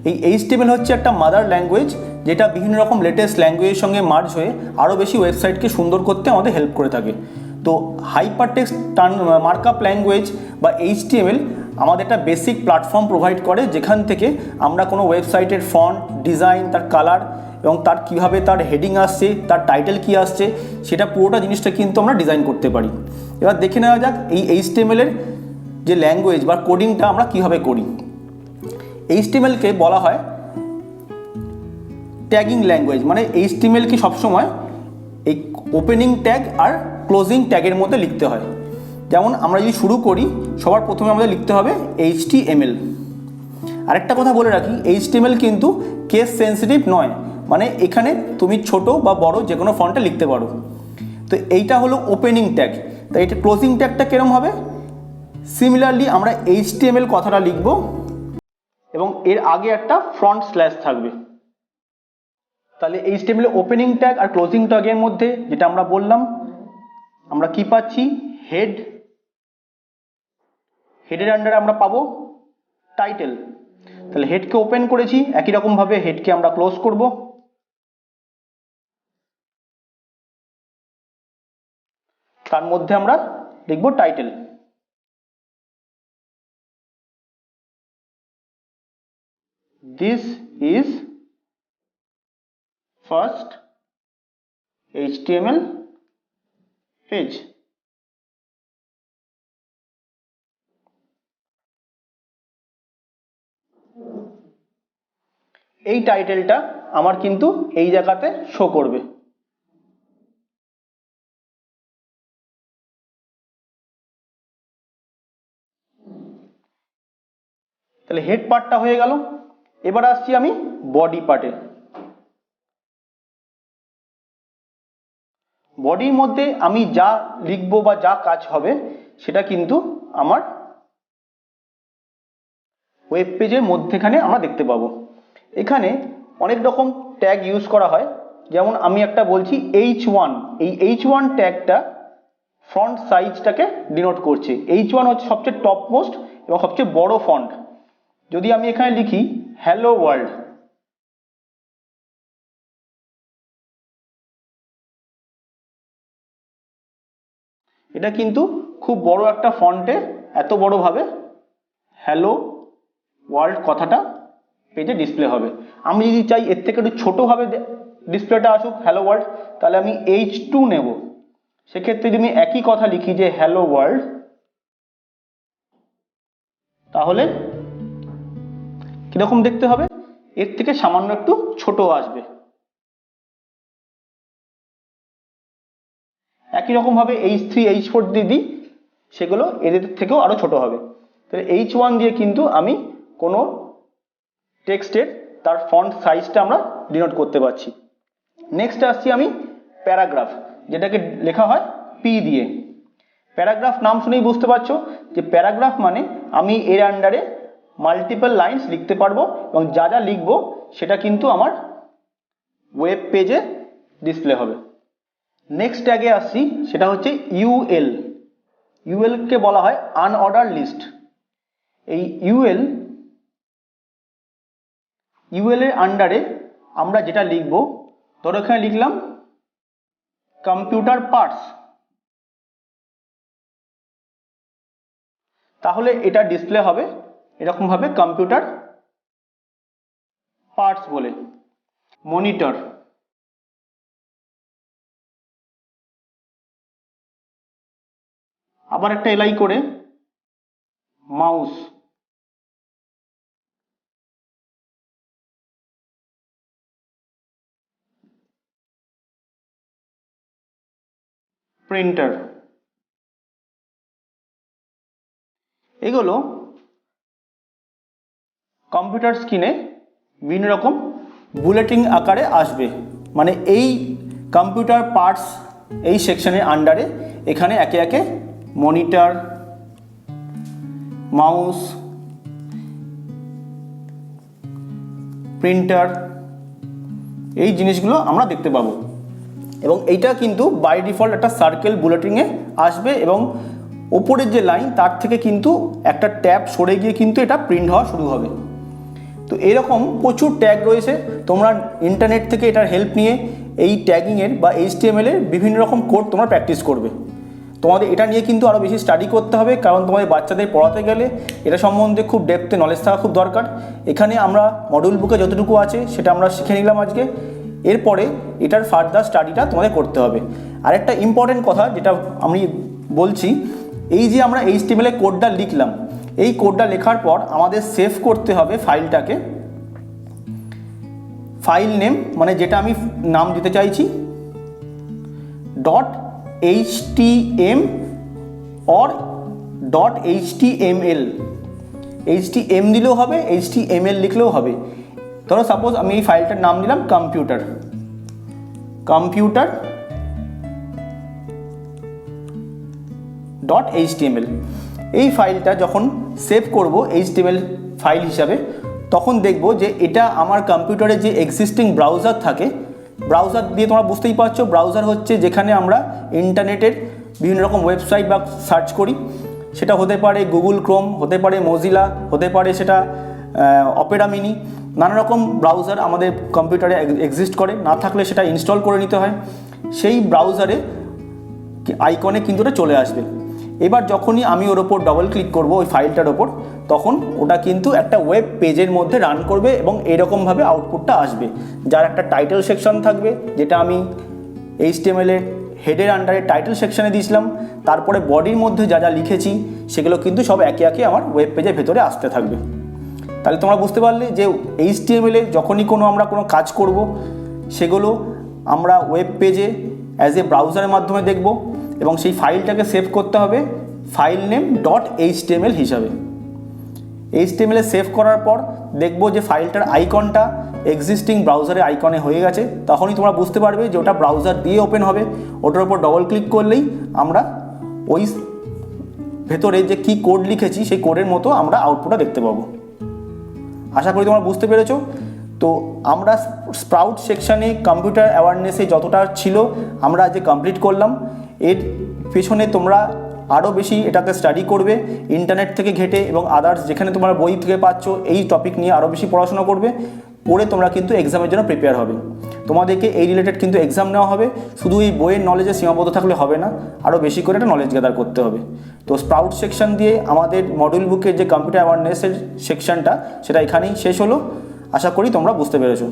Speaker 1: এই HTML হচ্ছে একটা মাদার ল্যাঙ্গুয়েজ, যেটা বিভিন্ন রকম লেটেস্ট ল্যাঙ্গুয়েজের সঙ্গে মার্জ হয়ে আরও বেশি ওয়েবসাইটকে সুন্দর করতে আমাদের হেল্প করে থাকে। তো হাইপারটেক্সট মার্কআপ ল্যাঙ্গুয়েজ বা HTML আমাদের একটা বেসিক প্ল্যাটফর্ম প্রোভাইড করে, যেখান থেকে আমরা কোনো ওয়েবসাইটের ফন্ট, ডিজাইন, তার কালার এবং তার কীভাবে তার হেডিং আসছে, তার টাইটেল কী আসছে, সেটা পুরোটা জিনিসটা কিন্তু আমরা ডিজাইন করতে পারি। এবার দেখে নেওয়া যাক এই HTML এর যে ল্যাঙ্গুয়েজ বা কোডিংটা আমরা কীভাবে করি। HTML-কে বলা হয় ট্যাগিং ল্যাঙ্গুয়েজ, মানে HTML-কে সবসময় এই ওপেনিং ট্যাগ আর ক্লোজিং ট্যাগের মধ্যে লিখতে হয়। যেমন আমরা যদি শুরু করি, সবার প্রথমে আমাদের লিখতে হবে HTML। আরেকটা কথা বলে রাখি, HTML কিন্তু কেস সেন্সিটিভ নয়, মানে এখানে তুমি ছোট বা বড় যে কোনো ফন্টে লিখতে পারো। তো এইটা হলো ওপেনিং ট্যাগ। তো এটা ক্লোজিং ট্যাগটা কিরম হবে? সিমিলারলি আমরা HTML কথাটা লিখব এবং এর আগে একটা ফ্রন্ট স্ল্যাশ থাকবে। তাহলে HTML ওপেনিং ট্যাগ আর ক্লোজিং ট্যাগের মধ্যে যেটা আমরা বললাম, আমরা কি পাচ্ছি? হেডের আন্ডারে আমরা পাবো টাইটেল। তাহলে হেডকে ওপেন করেছি, একই রকম ভাবে হেডকে আমরা ক্লোজ করব। তার মধ্যে আমরা লিখব title. This is first HTML page.
Speaker 2: এই টাইটেলটা আমার কিন্তু এই জায়গাতে শো করবে। তাহলে হেড পার্টটা হয়ে গেল। এবার আসছি আমি বডি পার্টে। বডির মধ্যে আমি যা লিখবো বা যা কাজ হবে সেটা কিন্তু আমার ওয়েব পেজের মধ্যেখানে আমরা দেখতে পাবো। এখানে অনেক রকম ট্যাগ ইউজ করা হয়, যেমন আমি একটা বলছি H1। এই H1 ট্যাগটা ফন্ট সাইজটাকে ডিনোট করছে। H1 হচ্ছে সবচেয়ে টপ মোস্ট এবং সবচেয়ে বড় ফন্ট। যদি আমি এখানে লিখি হ্যালো ওয়ার্ল্ড, এটা কিন্তু খুব বড় একটা ফন্টে এত বড়ভাবে হ্যালো ওয়ার্ল্ড কথাটা পেজে ডিসপ্লে হবে। আমি যদি চাই এর থেকে একটু ছোটোভাবে ডিসপ্লেটা আসুক হ্যালো ওয়ার্ল্ড, তাহলে আমি H2 নেব। সেক্ষেত্রে যদি আমি একই কথা লিখি যে হ্যালো ওয়ার্ল্ড, তাহলে কিরকম দেখতে হবে? এর থেকে সামান্য একটু ছোট আসবে। একই রকম ভাবে H3 H4 দিয়ে দিই, সেগুলো এদের থেকেও আরো ছোট হবে। তাহলে H1 দিয়ে কিন্তু আমি কোনো টেক্সটের তার ফন্ট সাইজটা আমরা ডিনোট করতে পারছি। নেক্সট আসছি আমি প্যারাগ্রাফ, যেটাকে লেখা হয় P দিয়ে। প্যারাগ্রাফ নাম শুনেই বুঝতে পারছো যে প্যারাগ্রাফ মানে আমি এর আন্ডারে মাল্টিপল লাইনস লিখতে পারবো এবং যা যা লিখবো সেটা কিন্তু আমার ওয়েব পেজে ডিসপ্লে হবে। নেক্সট ট্যাগে আসছি, সেটা হচ্ছে UL। UL কে বলা হয় আনঅর্ডার লিস্ট। এই UL এর আন্ডারে আমরা যেটা লিখবো, ধরো এখানে লিখলাম কম্পিউটার পার্টস, তাহলে এটা ডিসপ্লে হবে এরকম ভাবে কম্পিউটার পার্টস বলে। মনিটর, আবার একটা এলাই করে মাউস, প্রিন্টার। এগুলো কম্পিউটার স্ক্রিনে বিভিন্ন রকম বুলেটিন আকারে আসবে। মানে এই কম্পিউটার পার্টস এই সেকশনের আন্ডারে এখানে একে একে মনিটর, মাউস, প্রিন্টার, এই জিনিসগুলো আমরা দেখতে পাবো। এবং এইটা কিন্তু বাই ডিফল্ট একটা সার্কেল বুলেটিনে আসবে এবং ওপরের যে লাইন তার থেকে কিন্তু একটা ট্যাব সরে গিয়ে কিন্তু এটা প্রিন্ট হওয়া শুরু হবে। তো এরকম প্রচুর ট্যাগ রয়েছে, তোমরা ইন্টারনেট থেকে এটার হেল্প নিয়ে এই ট্যাগিংয়ের বা HTML এর বিভিন্ন রকম কোড তোমরা প্র্যাকটিস করবে। তোমাদের এটা নিয়ে কিন্তু আরও বেশি স্টাডি করতে হবে, কারণ তোমাদের বাচ্চাদের পড়াতে গেলে এটা সম্বন্ধে খুব ডেপথে নলেজ থাকা খুব দরকার। এখানে আমরা মডিউল বুকে যতটুকু আছে সেটা আমরা শিখে নিলাম আজকে। এরপরে এটার ফার্দার স্টাডিটা তোমাদের করতে হবে। আর একটা ইম্পর্টেন্ট কথা যেটা আমি বলছি, এই যে আমরা HTML এর কোডটা লিখলাম, এই কোডটা লেখার পর আমাদের সেভ করতে হবে ফাইলটাকে। ফাইল নেম মানে যেটা আমি নাম দিতে চাইছি .htm or .html, HTM দিলেও হবে, HTML লিখলেও হবে। ধরো সাপোজ আমি এই ফাইলটার নাম দিলাম কম্পিউটার .html। এই ফাইলটা যখন সেভ করব HTML ফাইল হিসাবে, তখন দেখব যে এটা আমার কম্পিউটারে যে এক্সিস্টিং ব্রাউজার থাকে, ব্রাউজার দিয়ে তোমরা বুঝতেই পারছো, ব্রাউজার হচ্ছে যেখানে আমরা ইন্টারনেটের বিভিন্ন রকম ওয়েবসাইট বা সার্চ করি। সেটা হতে পারে গুগল ক্রোম, হতে পারে মজিলা, হতে পারে সেটা অপেরা মিনি, নানা রকম ব্রাউজার আমাদের কম্পিউটারে এক্সিস্ট করে। না থাকলে সেটা ইনস্টল করে নিতে হয়। সেই ব্রাউজারে আইকনে কিন্তু ওটা চলে আসবে। এবার যখনই আমি ওর ওপর ডবল ক্লিক করব ওই ফাইলটার ওপর, তখন ওটা কিন্তু একটা ওয়েব পেজের মধ্যে রান করবে এবং এরকমভাবে আউটপুটটা আসবে, যার একটা টাইটেল সেকশন থাকবে, যেটা আমি HTML এর হেডের আন্ডারে টাইটেল সেকশনে দিয়েছিলাম। তারপরে বডির মধ্যে যা যা লিখেছি সেগুলো কিন্তু সব একে একে আমার ওয়েব পেজের ভেতরে আসতে থাকবে। তাহলে তোমরা বুঝতে পারলে যে HTML এ যখনই আমরা কোনো কাজ করব সেগুলো আমরা ওয়েব পেজে অ্যাজ এ ব্রাউজারের মাধ্যমে দেখব এবং সেই ফাইলটাকে সেভ করতে হবে ফাইল নেম .html হিসাবে। HTML এ সেভ করার পর দেখব যে ফাইলটার আইকনটা এক্সিস্টিং ব্রাউজারের আইকনে হয়ে গেছে, তখনই তোমরা বুঝতে পারবে যে ওটা ব্রাউজার দিয়ে ওপেন হবে। ওটার উপর ডবল ক্লিক করলেই আমরা ওই ভেতরে যে কি কোড লিখেছি সেই কোডের মতো আমরা আউটপুটটা দেখতে পাবো। আশা করি তোমরা বুঝতে পেরেছো। তো আমরা স্প্রাউট সেকশানে কম্পিউটার অ্যাওয়ারনেসে যতটা ছিল আমরা আজকে কমপ্লিট করলাম। এর পেছনে তোমরা আরও বেশি এটাকে স্টাডি করবে ইন্টারনেট থেকে ঘেঁটে এবং আদার্স যেখানে তোমরা বই থেকে পাচ্ছ এই টপিক নিয়ে আরও বেশি পড়াশোনা করবে, পড়ে তোমরা কিন্তু এক্সামের জন্য প্রিপেয়ার হবে। তোমাদেরকে এই রিলেটেড কিন্তু এক্সাম নেওয়া হবে, শুধু এই বইয়ের নলেজে সীমাবদ্ধ থাকলে হবে না, আরও বেশি করে একটা নলেজ গ্যাদার করতে হবে। তো স্প্রাউট সেকশন দিয়ে আমাদের মডিউল বুকের যে কম্পিউটার অ্যাওয়ারনেসের সেকশনটা সেটা এখানেই শেষ হলো। আশা করি তোমরা বুঝতে পেরেছো।